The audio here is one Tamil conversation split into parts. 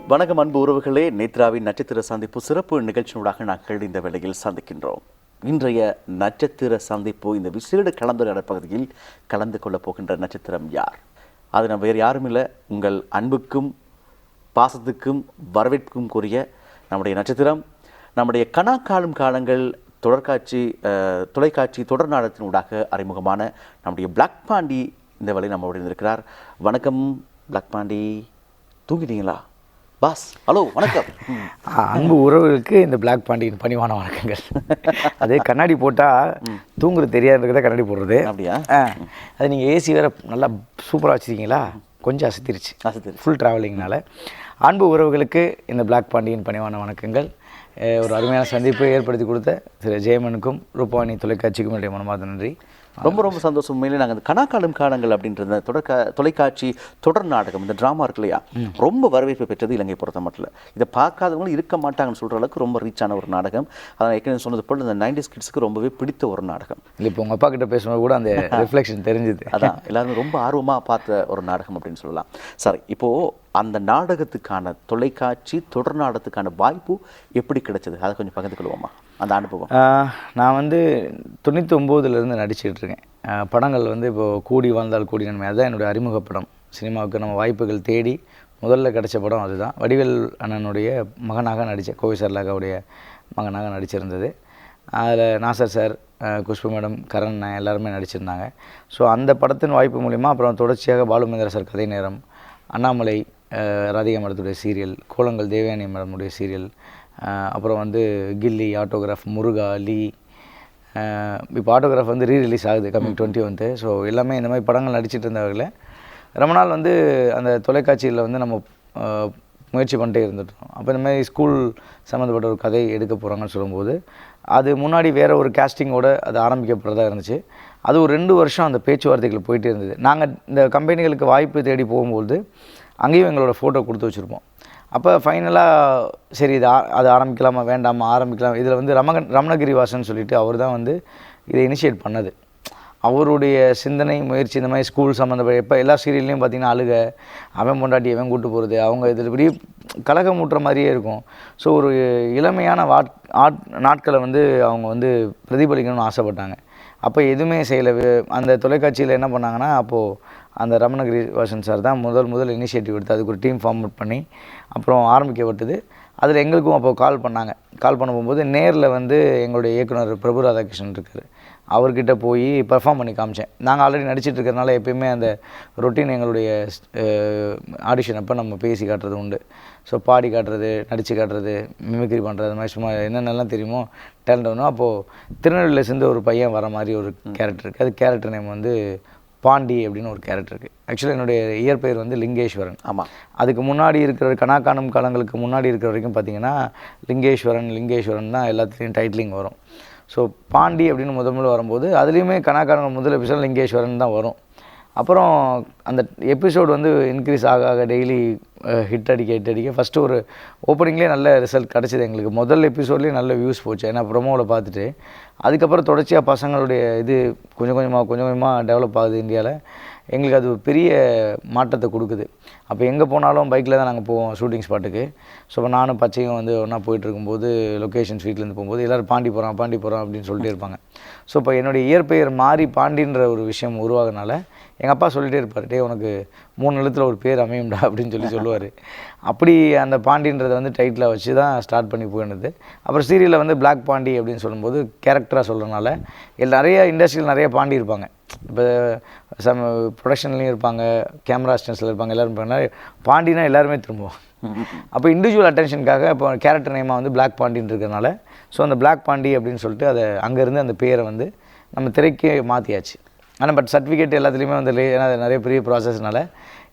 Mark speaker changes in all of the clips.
Speaker 1: வணக்கம் அன்பு உறவுகளே, நேத்ராவின் நட்சத்திர சந்திப்பு சிறப்பு நிகழ்ச்சியூடாக நாங்கள் இந்த வேளையில் சந்திக்கின்றோம். இன்றைய நட்சத்திர சந்திப்பு இந்த விசேட கலந்துரையாடல் பகுதியில் கலந்து கொள்ளப் போகின்ற நட்சத்திரம் யார்? அது நம்ம வேறு யாரும் இல்லை, உங்கள் அன்புக்கும் பாசத்துக்கும் வரவேற்புக்கும் கூறிய நம்முடைய நட்சத்திரம். நம்முடைய கனா காணும் காலங்கள் தொலைக்காட்சி தொடர் நாடகத்தினூடாக அறிமுகமான நம்முடைய பிளாக் பாண்டி இந்த வேளையில் நம்மோடு இருந்திருக்கிறார். வணக்கம் பிளாக் பாண்டி, தூங்கிட்டீங்களா? பாஸ் ஹலோ வணக்கம்.
Speaker 2: அன்பு உறவுகளுக்கு இந்த பிளாக் பாண்டியின் பணிவான வணக்கங்கள். அதே கண்ணாடி போட்டால் தூங்குறது தெரியாதுன்றத கண்ணாடி போடுறது.
Speaker 1: அப்படியா?
Speaker 2: அது நீங்கள் ஏசி வேறு நல்லா சூப்பராக வச்சுருக்கீங்களா? கொஞ்சம் அசத்திருச்சு ஃபுல் ட்ராவலிங்னால. அன்பு உறவுகளுக்கு இந்த பிளாக் பாண்டியின் பணிவான வணக்கங்கள். ஒரு அருமையான சந்திப்பை ஏற்படுத்தி கொடுத்த திரு ஜெயமனுக்கும் ரூபாணி தொலைக்காட்சிக்கும் என்னுடைய மனமார்ந்த நன்றி.
Speaker 1: ரொம்ப ரொம்ப சந்தோஷம். உண்மையிலே நாங்கள் இந்த கனா காணும் காலங்கள் அப்படின்ற தொலைக்காட்சி தொடர் நாடகம், இந்த ட்ராமா இருக்கு இல்லையா, ரொம்ப வரவேற்பு பெற்றது இலங்கை பொறுத்த மட்டும். இதை பார்க்காதவங்களும் இருக்க மாட்டாங்கன்னு சொல்கிற அளவுக்கு ரொம்ப ரீச்சான ஒரு நாடகம். அதான் ஏற்கனவே சொன்னது போல் இந்த 90s கிட்ஸுக்கு ரொம்பவே பிடித்த ஒரு நாடகம்.
Speaker 2: இல்லை, இப்போ உங்கள் அப்பா கிட்ட பேசும்போது கூட அந்த ரிஃப்ளெக்ஷன் தெரிஞ்சுது.
Speaker 1: அதான் எல்லாருமே ரொம்ப ஆர்வமாக பார்த்த ஒரு நாடகம் அப்படின்னு சொல்லலாம். சரி, இப்போது அந்த நாடகத்துக்கான தொலைக்காட்சி தொடர் நாடகத்துக்கான வாய்ப்பு எப்படி கிடைச்சது, அதை கொஞ்சம் பகிர்ந்து கொள்வோமா அந்த அனுபவம்?
Speaker 2: நான் 99 நடிச்சிட்ருக்கேன். படங்கள் இப்போது கூடி வாழ்ந்தால் கூடி நன்மை, அதுதான் என்னுடைய அறிமுக படம். சினிமாவுக்கு நம்ம வாய்ப்புகள் தேடி முதல்ல கிடைச்ச படம் அதுதான். வடிவேல் அண்ணனுடைய மகனாக நடித்தேன், கோவை சர்லாகாவுடைய மகனாக நடிச்சிருந்தது. அதில் நாசர் சார், குஷ்பு மேடம், கரண் எல்லாருமே நடிச்சிருந்தாங்க. ஸோ அந்த படத்தின் வாய்ப்பு மூலிமா அப்புறம் தொடர்ச்சியாக பாலுமேந்திர சார் கதை நேரம், அண்ணாமலை, ராதிகா மேடத்துடைய சீரியல், கோலங்கள் தேவயானி மேடமுடைய சீரியல், அப்புறம் கில்லி, ஆட்டோகிராஃப், முருகா, லீ, இப்போ ஆட்டோகிராஃப் ரீரிலீஸ் ஆகுது கம்மிங் 21. ஸோ எல்லாமே இந்த மாதிரி படங்கள் நடிச்சிட்டு இருந்தவர்கள ரொம்ப நாள் அந்த தொலைக்காட்சியில் நம்ம முயற்சி பண்ணிட்டே இருந்துட்டோம். அப்போ இந்த மாதிரி ஸ்கூல் சம்மந்தப்பட்ட ஒரு கதை எடுக்க போகிறாங்கன்னு சொல்லும்போது அது முன்னாடி வேறு ஒரு கேஸ்டிங்கோடு அது ஆரம்பிக்கப்படுறதா இருந்துச்சு. அது ஒரு 2 வருஷம் அந்த பேச்சுவார்த்தைகள் போயிட்டே இருந்தது. நாங்கள் இந்த கம்பெனிகளுக்கு வாய்ப்பு தேடி போகும்போது அங்கேயும் எங்களோட ஃபோட்டோ கொடுத்து வச்சுருப்போம். அப்போ ஃபைனலாக சரி அது ஆரம்பிக்கலாமா வேண்டாமா, ஆரம்பிக்கலாம். இதில் ரமணகிரி வாசன் சொல்லிட்டு அவர் தான் இதை இனிஷியேட் பண்ணது. அவருடைய சிந்தனை முயற்சி இந்த மாதிரி ஸ்கூல் சம்மந்தப்பட்ட எப்போ எல்லா சீரியல்லையும் பார்த்திங்கன்னா அழுக, அவன் பொண்டாட்டி அவன் கூட்டு போகிறது, அவங்க இதில் இப்படி கலகம் ஊட்டுற மாதிரியே இருக்கும். ஸோ ஒரு இளமையான நாட்களை அவங்க பிரதிபலிக்கணும்னு ஆசைப்பட்டாங்க. அப்போ எதுவுமே செய்யலை. அந்த தொலைக்காட்சியில் என்ன பண்ணாங்கன்னா, அப்போது அந்த ரமணகிரி வாசன் சார் தான் முதல் இனிஷியேட்டிவ் எடுத்து அதுக்கு ஒரு டீம் ஃபார்ம் பண்ணி அப்புறம் ஆரம்பிக்கப்பட்டது. அதில் எங்களுக்கும் அப்போது கால் பண்ணாங்க. கால் பண்ண போகும்போது நேரில் எங்களுடைய இயக்குனர் பிரபு ராதாகிருஷ்ணன் இருக்கார், அவர்கிட்ட போய் பெர்ஃபார்ம் பண்ணி காமிச்சேன். நாங்கள் ஆல்ரெடி நடிச்சிட்டு இருக்கிறதுனால எப்பயுமே அந்த ரொட்டீன் எங்களுடைய ஆடிஷன் அப்போ நம்ம பேசி காட்டுறது உண்டு. ஸோ பாடி காட்டுறது, நடித்து காட்டுறது, மிமிக்ரி பண்ணுறது, அது மாதிரி சும்மா என்னென்னலாம் தெரியுமோ டேலண்ட் ஒன்றும். அப்போது திருநெல்வேலியில் சேர்ந்து ஒரு பையன் வர மாதிரி ஒரு கேரக்டர் இருக்குது. அது கேரக்டர் நேம் பாண்டி அப்படின்னு ஒரு கேரக்டர் இருக்குது. ஆக்சுவலாக என்னுடைய இயற்பெயர் லிங்கேஸ்வரன்.
Speaker 1: ஆமாம், அதுக்கு
Speaker 2: முன்னாடி இருக்கிற கனா காணும் காலங்களுக்கு முன்னாடி இருக்கிற வரைக்கும் பார்த்திங்கன்னா லிங்கேஸ்வரன் தான் எல்லாத்துலேயும் டைட்டிலிங் வரும். ஸோ பாண்டி அப்படின்னு முதல்ல வரும்போது அதுலேயுமே கனா காணும் முதல் எபிசோட் லிங்கேஸ்வரன் தான் வரும். அப்புறம் அந்த எபிசோடு இன்க்ரீஸ் ஆக டெய்லி ஹிட் அடிக்க ஃபஸ்ட்டு ஒரு ஓப்பனிங்லேயே நல்ல ரிசல்ட் கிடச்சிது எங்களுக்கு. முதல் எபிசோட்லேயே நல்ல வியூஸ் போச்சு. ஏன்னா ப்ரொமோவில் பார்த்துட்டு அதுக்கப்புறம் தொடர்ச்சியாக பசங்களுடைய இது கொஞ்சம் கொஞ்சமாக டெவலப் ஆகுது இந்தியாவில். எங்களுக்கு அது பெரிய மாற்றத்தை கொடுக்குது. அப்போ எங்கே போனாலும் பைக்கில் தான் நாங்கள் போவோம் ஷூட்டிங் ஸ்பாட்டுக்கு. ஸோ இப்போ நானும் பச்சையும் ஒன்றா போயிட்டுருக்கும்போது லொக்கேஷன்ஸ் வீட்டிலேருந்து போகும்போது எல்லோரும் பாண்டி போகிறோம் அப்படின்னு சொல்லிட்டே இருப்பாங்க. ஸோ இப்போ என்னுடைய இயற்பெயர் மாறி பாண்டின்ற ஒரு விஷயம் உருவாகனால எங்கள் அப்பா சொல்லிகிட்டே இருப்பார், டே உனக்கு 3 எழுத்தில் ஒரு பேர் அமையும்டா அப்படின்னு சொல்லுவார். அப்படி அந்த பாண்டின்றதை டைட்டில் வச்சு தான் ஸ்டார்ட் பண்ணி போயிடுது. அப்புறம் சீரியலில் பிளாக் பாண்டி அப்படின்னு சொல்லும்போது கேரக்டராக சொல்கிறனால நிறைய இண்டஸ்ட்ரியில் நிறைய பாண்டி இருப்பாங்க. இப்போ ப்ரொடக்ஷன்லேயும் இருப்பாங்க, கேமரா அசிஸ்டன்ஸில் இருப்பாங்க, எல்லோரும் இருப்பாங்க. பாண்டினா எல்லாருமே திரும்புவோம். அப்போ இண்டிவிஜுவல் அட்டென்ஷனுக்காக இப்போ கேரக்டர் நேமாக பிளாக் பாண்டின்னு இருக்கிறனால ஸோ அந்த பிளாக் பாண்டி அப்படின்னு சொல்லிட்டு அதை அங்கேருந்து அந்த பேரை நம்ம திரைக்கு மாற்றியாச்சு. ஆனால் பட் சர்டிஃபிகேட் எல்லாத்துலேயுமே ஏன்னா அது நிறைய பெரிய ப்ராசஸ்னால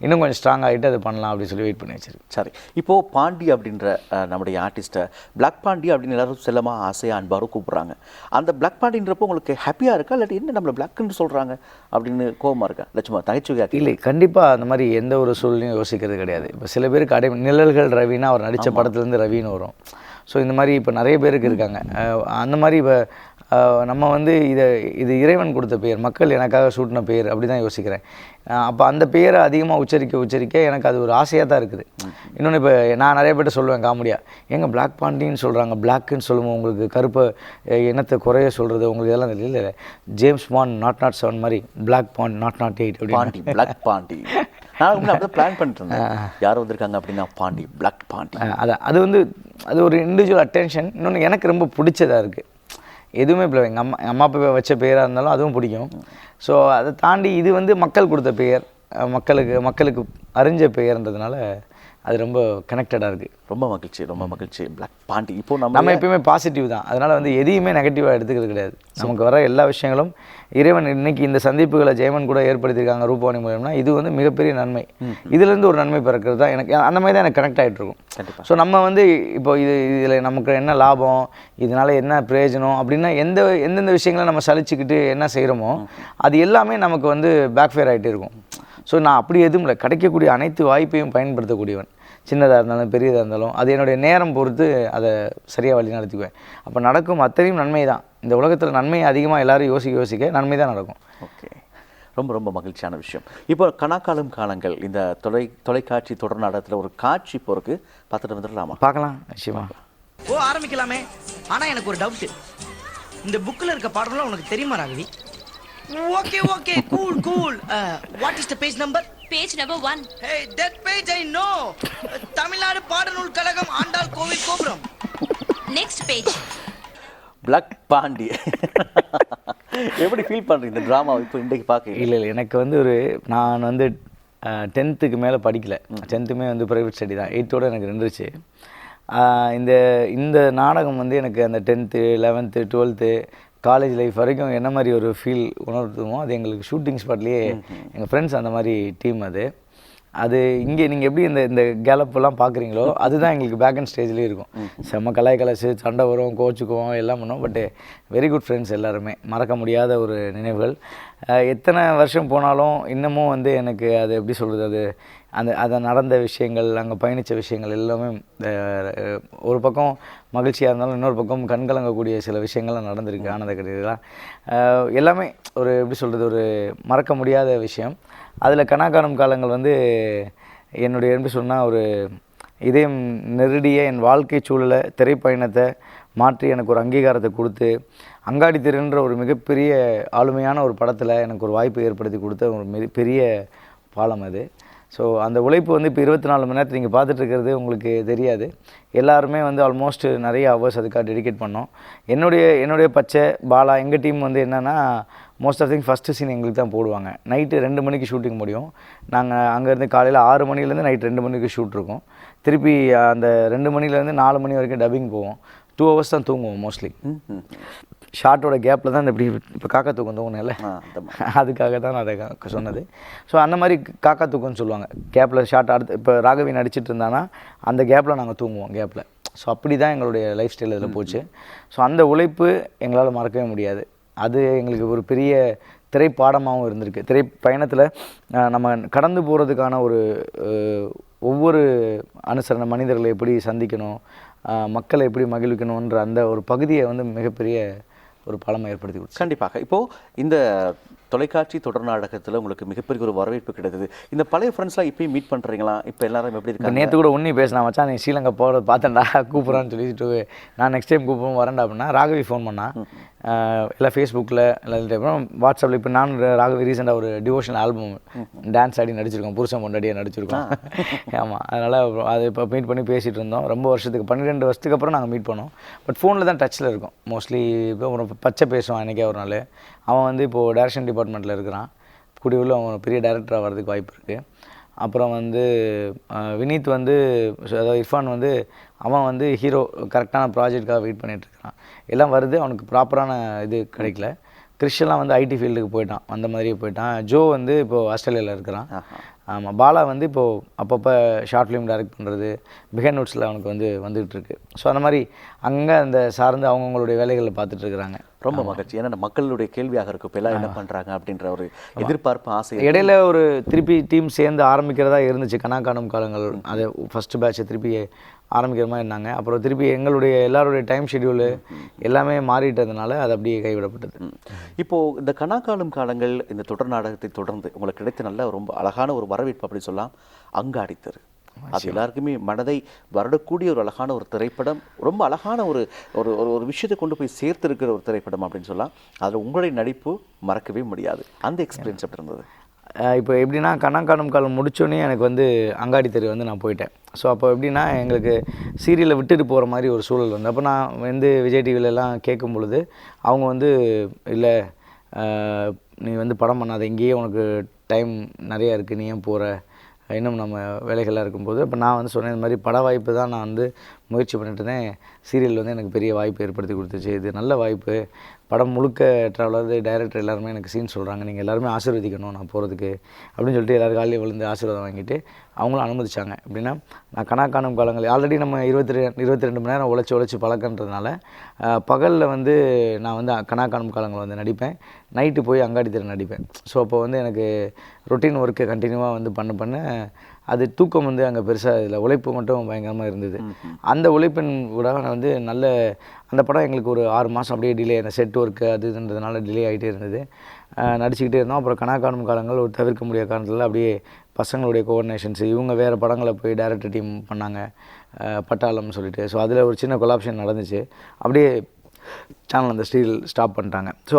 Speaker 2: இன்னும் கொஞ்சம் ஸ்ட்ராங் ஆகிட்டு அதை பண்ணலாம் அப்படின்னு சொல்லி வெயிட் பண்ணி வச்சிருக்கு.
Speaker 1: சரி, இப்போது பாண்டி அப்படின்ற நம்முடைய ஆர்டிஸ்ட்டை பிளாக் பாண்டி அப்படின்னு எல்லாரும் செல்லமாக ஆசையாக அன்பாரும் கூப்பிட்றாங்க. அந்த பிளாக் பாண்டின்றப்போ உங்களுக்கு ஹாப்பியாக இருக்கா, இல்லாட்டி என்ன நம்மளை பிளாக்னு சொல்கிறாங்க அப்படின்னு கோபமாக இருக்கா, லட்சுமா நகைச்சுவையாக?
Speaker 2: இல்லை, கண்டிப்பாக அந்த மாதிரி எந்த ஒரு சூழ்நிலையும் யோசிக்கிறது கிடையாது. இப்போ சில பேருக்கு நிழல்கள் ரவினா அவர் நடித்த படத்துலேருந்து ரவின்னு வரும். ஸோ இந்த மாதிரி இப்போ நிறைய பேருக்கு இருக்காங்க. அந்த மாதிரி இப்போ நம்ம வந்து இது இறைவன் கொடுத்த பெயர், மக்கள் எனக்காக சூட்டின பெயர் அப்படி தான் யோசிக்கிறேன். அப்போ அந்த பெயரை அதிகமாக உச்சரிக்க எனக்கு அது ஒரு ஆசையாக தான் இருக்குது. இன்னொன்று இப்போ நான் நிறைய பேர்ட்ட சொல்லுவேன் காமெடியாக, எங்க பிளாக் பாண்டின்னு சொல்கிறாங்க, பிளாக்குன்னு சொல்லுவோம் உங்களுக்கு கருப்பை எண்ணத்தை குறைய சொல்கிறது உங்களுக்கு இதெல்லாம் இல்லை. ஜேம்ஸ் பாண்ட் 007 மாதிரி black bond 008
Speaker 1: Pandi black Pandi. நான் அப்படியே பிளான் பண்ணிட்டு இருந்தேன், யார் வந்திருக்காங்க அப்படின்னா பாண்டி பிளாக் பாண்டி.
Speaker 2: அது வந்து அது ஒரு இண்டிவிஜுவல் அட்டென்ஷன். இன்னொன்று எனக்கு ரொம்ப பிடிச்சதாக இருக்குது. எதுவுமே இப்போ எங்கள் அம்மா அப்பா வச்ச பெயராக இருந்தாலும் அதுவும் பிடிக்கும். ஸோ அதை தாண்டி இது வந்து மக்கள் கொடுத்த பெயர், மக்களுக்கு அறிஞ்ச பெயர்ன்றதுனால அது ரொம்ப கனெக்டடாக இருக்குது.
Speaker 1: ரொம்ப மகிழ்ச்சி பிளாக் பாண்டி. இப்போ
Speaker 2: நம்ம எப்பயுமே பாசிட்டிவ் தான். அதனால் வந்து எதையுமே நெகட்டிவாக எடுத்துக்கிறது கிடையாது. நமக்கு வர எல்லா விஷயங்களும் இறைவன் இன்னைக்கு இந்த சந்திப்புகளை ஜெயமன் கூட ஏற்படுத்தியிருக்காங்க ரூபவாணி மூலம்னா, இது வந்து மிகப்பெரிய நன்மை. இதுலேருந்து ஒரு நன்மை பிறக்கிறது தான் எனக்கு அந்த மாதிரி தான் எனக்கு கனெக்ட் ஆகிட்டு இருக்கும். ஸோ நம்ம வந்து இப்போ இதில் நமக்கு என்ன லாபம், இதனால் என்ன பிரயோஜனம் அப்படின்னா எந்தெந்த விஷயங்களை நம்ம சலிச்சுக்கிட்டு என்ன செய்கிறோமோ அது எல்லாமே நமக்கு வந்து பேக்ஃபயர் ஆகிட்டே இருக்கும். ஸோ நான் அப்படி எதுவும் இல்லை, கிடைக்கக்கூடிய அனைத்து வாய்ப்பையும் பயன்படுத்தக்கூடியவன். சின்னதாக இருந்தாலும் பெரியதாக இருந்தாலும் அது என்னுடைய நேரம் பொறுத்து அதை சரியாக வழி நடத்திக்குவேன். அப்போ நடக்கும் அத்தனையும் நன்மை தான். இந்த உலகத்தில் நன்மை அதிகமாக எல்லோரும் யோசிக்க நன்மை தான் நடக்கும்.
Speaker 1: ஓகே, ரொம்ப மகிழ்ச்சியான விஷயம். இப்போ கணக்காலும் காலங்கள் இந்த தொலைக்காட்சி தொடர் நாடகத்தில் ஒரு காட்சி போருக்கு பார்த்துட்டு வந்துடலாமா?
Speaker 2: பார்க்கலாம், நிச்சயமா.
Speaker 3: ஆரம்பிக்கலாமே. ஆனால் எனக்கு ஒரு டவுட்டு, இந்த புக்கில் இருக்க பாடம்லாம் உனக்கு தெரியுமா Raghavi? Okay, cool. What is the page number?
Speaker 4: Page number 1.
Speaker 3: Hey, that page I know. Tamil Nadu பாடநூல் கழகம் ஆண்டாள் கோவில் கோபுரம்.
Speaker 4: Next page.
Speaker 1: பிளாக் பாண்டி. எப்படி ஃபீல் பண்ணுறீங்க இந்த ட்ராமாவை இப்போ இன்றைக்கு பார்க்க?
Speaker 2: இல்லை எனக்கு வந்து நான் வந்து 10th மேலே படிக்கல. 10th வந்து ப்ரைவேட் ஸ்டடி தான். 8th எனக்கு நின்றுச்சு. இந்த நாடகம் வந்து எனக்கு அந்த 10th 11th 12th college life வரைக்கும் என்ன மாதிரி ஒரு ஃபீல் உணர்த்துமோ அது எங்களுக்கு ஷூட்டிங் ஸ்பாட்லேயே எங்கள் ஃப்ரெண்ட்ஸ் அந்த மாதிரி டீம் அது இங்கே நீங்கள் எப்படி இந்த கேலப்பெல்லாம் பார்க்குறீங்களோ அதுதான் எங்களுக்கு பேக் அண்ட் ஸ்டேஜ்லேயும் இருக்கும். செம்ம கலாய்ச்சி சண்டை வரும், கோச்சுக்குவோம், எல்லாம் பண்ணோம். பட்டு வெரி குட் ஃப்ரெண்ட்ஸ் எல்லாருமே. மறக்க முடியாத ஒரு நினைவுகள். எத்தனை வருஷம் போனாலும் இன்னமும் வந்து எனக்கு அது எப்படி சொல்கிறது, அதை நடந்த விஷயங்கள், அங்கே பயணித்த விஷயங்கள் எல்லாமே ஒரு பக்கம் மகிழ்ச்சியாக இருந்தாலும் இன்னொரு பக்கம் கண்கலங்கக்கூடிய சில விஷயங்கள்லாம் நடந்திருக்கு. ஆனந்த கதைகள்லாம் எல்லாமே எப்படி சொல்கிறது, ஒரு மறக்க முடியாத விஷயம். அதில் கணக்காணும் காலங்கள் வந்து என்னுடைய எப்படி சொன்னால் ஒரு இதயம் நெருடிய என் வாழ்க்கை சூழலை திரைப்பயணத்தை மாற்றி எனக்கு ஒரு அங்கீகாரத்தை கொடுத்து, அங்காடி தெருன்ற ஒரு மிகப்பெரிய ஆளுமையான ஒரு படத்தில் எனக்கு ஒரு வாய்ப்பு ஏற்படுத்தி கொடுத்த ஒரு பெரிய பாலம் அது. ஸோ அந்த உழைப்பு வந்து இப்போ 24 மணி நேரத்தில் நீங்கள் பார்த்துட்ருக்கிறது உங்களுக்கு தெரியாது. எல்லாருமே வந்து ஆல்மோஸ்ட் நிறைய ஹவர்ஸ் அதுக்காக டெடிகேட் பண்ணோம். என்னுடைய பச்சை பாலா எங்கள் டீம் வந்து என்னென்னா most of thing first scene எங்களுக்கு தான் போடுவாங்க. நைட்டு 2 மணிக்கு ஷூட்டிங் முடியும். நாங்கள் அங்கேருந்து காலையில் 6 மணிலேருந்து நைட் 2 மணிக்கு ஷூட் இருக்கும். திருப்பி அந்த 2 மணிலேருந்து 4 மணி வரைக்கும் டப்பிங் போவோம். 2 hours தான் தூங்குவோம் மோஸ்ட்லி. ஷார்ட்டோட கேப்பில் தான் இந்த இப்போ காக்கா தூக்கம் தூங்கினேன்ல, அதுக்காக தான் நான் அதை சொன்னது. ஸோ அந்த மாதிரி காக்கா தூக்கம்னு சொல்லுவாங்க. கேப்பில் ஷார்ட் அடுத்து இப்போ ராகவி நடிச்சிட்டு இருந்தானா அந்த கேப்பில் நாங்கள் தூங்குவோம் கேப்பில். ஸோ அப்படி தான் எங்களுடைய லைஃப் ஸ்டைல் இதில் போச்சு. ஸோ அந்த உழைப்பு எங்களால் மறக்கவே முடியாது. அது எங்களுக்கு ஒரு பெரிய திரைப்பாடமாகவும் இருந்திருக்கு. திரைப்பயணத்தில் நம்ம கடந்து போகிறதுக்கான ஒவ்வொரு அனுசரணை, மனிதர்களை எப்படி சந்திக்கணும், மக்களை எப்படி மகிழ்விக்கணுன்ற அந்த ஒரு பகுதியை வந்து மிகப்பெரிய ஒரு பாலமாக ஏற்படுத்தி கொடுத்து.
Speaker 1: கண்டிப்பாக. இப்போது இந்த தொலைக்காட்சி தொடர் நாடகத்தில் உங்களுக்கு மிகப்பெரிய ஒரு வரவேற்பு கிடைத்தது. இந்த பழைய ஃப்ரெண்ட்ஸ்லாம் இப்போயும் மீட் பண்ணுறீங்களா? இப்போ எல்லாரும் எப்படி இருக்காங்க?
Speaker 2: நேற்று கூட ஒன்றி பேசினா, மச்சான் நீ ஸ்ரீலங்கா போகிறத பார்த்தேன்டா, கூப்பிட்றான்னு சொல்லிட்டு நான் நெக்ஸ்ட் டைம் கூப்பிடுவோம் வரேன்டா அப்படின்னா. ராகவி ஃபோன் பண்ணால் எல்லாம் ஃபேஸ்புக்கில் எல்லாம் வாட்ஸ்அப்பில். இப்போ நான் ராகவி ரீசெண்டாக ஒரு டிவோஷனல் ஆல்பம் டான்ஸ் ஆடி நடிச்சிருக்கோம், புருஷன் பொண்டாடியாக நடிச்சிருக்கோம். ஆமாம், அதனால் அது இப்போ மீட் பண்ணி பேசிகிட்டு இருந்தோம். ரொம்ப வருஷத்துக்கு 12 வருஷத்துக்கு அப்புறம் நாங்கள் மீட் பண்ணோம். பட் ஃபோனில் தான் டச்சில் இருக்கோம் மோஸ்ட்லி. இப்போ ஒரு பச்சை பேசுவான் அன்றைக்கே ஒரு நாள். அவன் வந்து இப்போது டைரக்ஷன் டிபார்ட்மெண்ட்டில் இருக்கிறான். கூடியுள்ள அவன் பெரிய டைரக்டராக வர்றதுக்கு வாய்ப்பு இருக்குது. அப்புறம் வந்து வினீத் வந்து, அதாவது இர்ஃபான் வந்து அவன் வந்து ஹீரோ கரெக்டான ப்ராஜெக்டுக்காக வெயிட் பண்ணிகிட்ருக்கான். எல்லாம் வருது, அவனுக்கு ப்ராப்பரான இது கிடைக்கல. கிறிஷெல்லாம் வந்து ஐடி ஃபீல்டுக்கு போயிட்டான், அந்த மாதிரியே போயிட்டான். ஜோ வந்து இப்போது ஆஸ்திரேலியாவில் இருக்கிறான். ஆமாம், பாலா வந்து இப்போது அப்பப்போ ஷார்ட் ஃபிலிம் டைரக்ட் பண்ணுறது, பிஹைண்ட் நோட்ஸில் அவனுக்கு வந்து வந்துகிட்ருக்கு. ஸோ அந்த மாதிரி அங்கே அந்த சார்ந்து அவங்கவுங்களுடைய வேலைகளை பார்த்துட்டு இருக்கிறாங்க.
Speaker 1: ரொம்ப மகிழ்ச்சி. ஏன்னா மக்களுடைய கேள்வியாக இருக்கும், இப்போ எல்லாம் என்ன பண்ணுறாங்க அப்படின்ற ஒரு எதிர்பார்ப்பு, ஆசை.
Speaker 2: இடையில ஒரு திருப்பி டீம் சேர்ந்து ஆரம்பிக்கிறதா இருந்துச்சு, கனா காணும் காலங்கள். அது ஃபஸ்ட்டு பேட்சை திருப்பி ஆரம்பிக்கிற மாதிரி இருந்தாங்க. அப்புறம் திருப்பி எங்களுடைய எல்லாருடைய டைம் ஷெட்யூலு எல்லாமே மாறிட்டதுனால அது அப்படியே கைவிடப்பட்டது.
Speaker 1: இப்போது இந்த கனாக்காலம் காலங்கள் இந்த தொடர் நாடகத்தை தொடர்ந்து உங்களுக்கு கிடைத்த நல்ல ரொம்ப அழகான ஒரு வரவேற்பு அப்படி சொல்லலாம். அங்காடித்தெரு அது எல்லாருக்குமே மனதை வருடக்கூடிய ஒரு அழகான ஒரு திரைப்படம், ரொம்ப அழகான ஒரு ஒரு ஒரு விஷயத்தை கொண்டு போய் சேர்த்துருக்கிற ஒரு திரைப்படம் அப்படின்னு சொல்லலாம். அதில் உங்களுடைய நடிப்பு மறக்கவே முடியாது. அந்த எக்ஸ்பீரியன்ஸ் எப்படி இருந்தது?
Speaker 2: இப்போ எப்படின்னா, கனா காணும் காலம் முடித்தோடனே எனக்கு வந்து அங்காடி தெரு வந்து நான் போயிட்டேன். ஸோ அப்போ எப்படின்னா, எங்களுக்கு சீரியலை விட்டுட்டு போகிற மாதிரி ஒரு சூழல் வந்து, அப்போ நான் வந்து விஜய் டிவிலெலாம் கேட்கும் பொழுது அவங்க வந்து இல்லை நீ வந்து படம் பண்ணாத, இங்கேயே உனக்கு டைம் நிறையா இருக்குது, நீ ஏன் போகிற, இன்னும் நம்ம வேலைகளாக இருக்கும்போது அப்போ நான் வந்து சொன்னேன், இந்த மாதிரி பட வாய்ப்பு தான் நான் வந்து முயற்சி பண்ணிட்டு இருந்தேன். சீரியல் வந்து எனக்கு பெரிய வாய்ப்பு ஏற்படுத்தி கொடுத்துச்சு, இது நல்ல வாய்ப்பு, படம் முழுக்க ட்ராவலர் டைரக்டர் எல்லாருமே எனக்கு சீன் சொல்கிறாங்க, நீங்கள் எல்லாருமே ஆசீர்வதிக்கணும் நான் போகிறதுக்கு அப்படின்னு சொல்லிட்டு எல்லோரும் காலையில் விழுந்து ஆசீர்வாதம் வாங்கிட்டு அவங்களும் அனுமதிச்சாங்க. எப்படின்னா, நான் கனா காணும் காலங்கள் ஆல்ரெடி நம்ம 22 மணி நேரம் உழைச்சி பழக்கன்றதுனால பகலில் வந்து நான் வந்து கனா காணும் காலங்கள் வந்து நடிப்பேன், நைட்டு போய் அங்காடி தெரு நடிப்பேன். ஸோ அப்போ வந்து எனக்கு ரொட்டீன் ஒர்க்கை கண்டினியூவாக வந்து பண்ண அது தூக்கம் வந்து அங்கே பெருசாக இதில் உழைப்பு மட்டும் பயங்கரமாக இருந்தது. அந்த உழைப்பின் கூட நான் வந்து நல்ல அந்த படம் எங்களுக்கு ஒரு 6 மாதம் அப்படியே டிலே, அந்த செட் ஒர்க்கு அதுன்றதுனால டிலே ஆகிட்டே இருந்தது. நடிச்சுக்கிட்டே இருந்தோம். அப்புறம் கனா காணும் காலங்கள் ஒரு தவிர்க்க முடியாத காரணத்தில் அப்படியே பசங்களுடைய கோஆர்டினேஷன்ஸு, இவங்க வேறு படங்களை போய் டைரக்டர் டீம் பண்ணாங்க, பட்டாளம்னு சொல்லிட்டு. ஸோ அதில் ஒரு சின்ன கொலாப்ஷன் நடந்துச்சு. அப்படியே சேனல் அந்த ஸ்டாப் பண்ணிட்டாங்க. ஸோ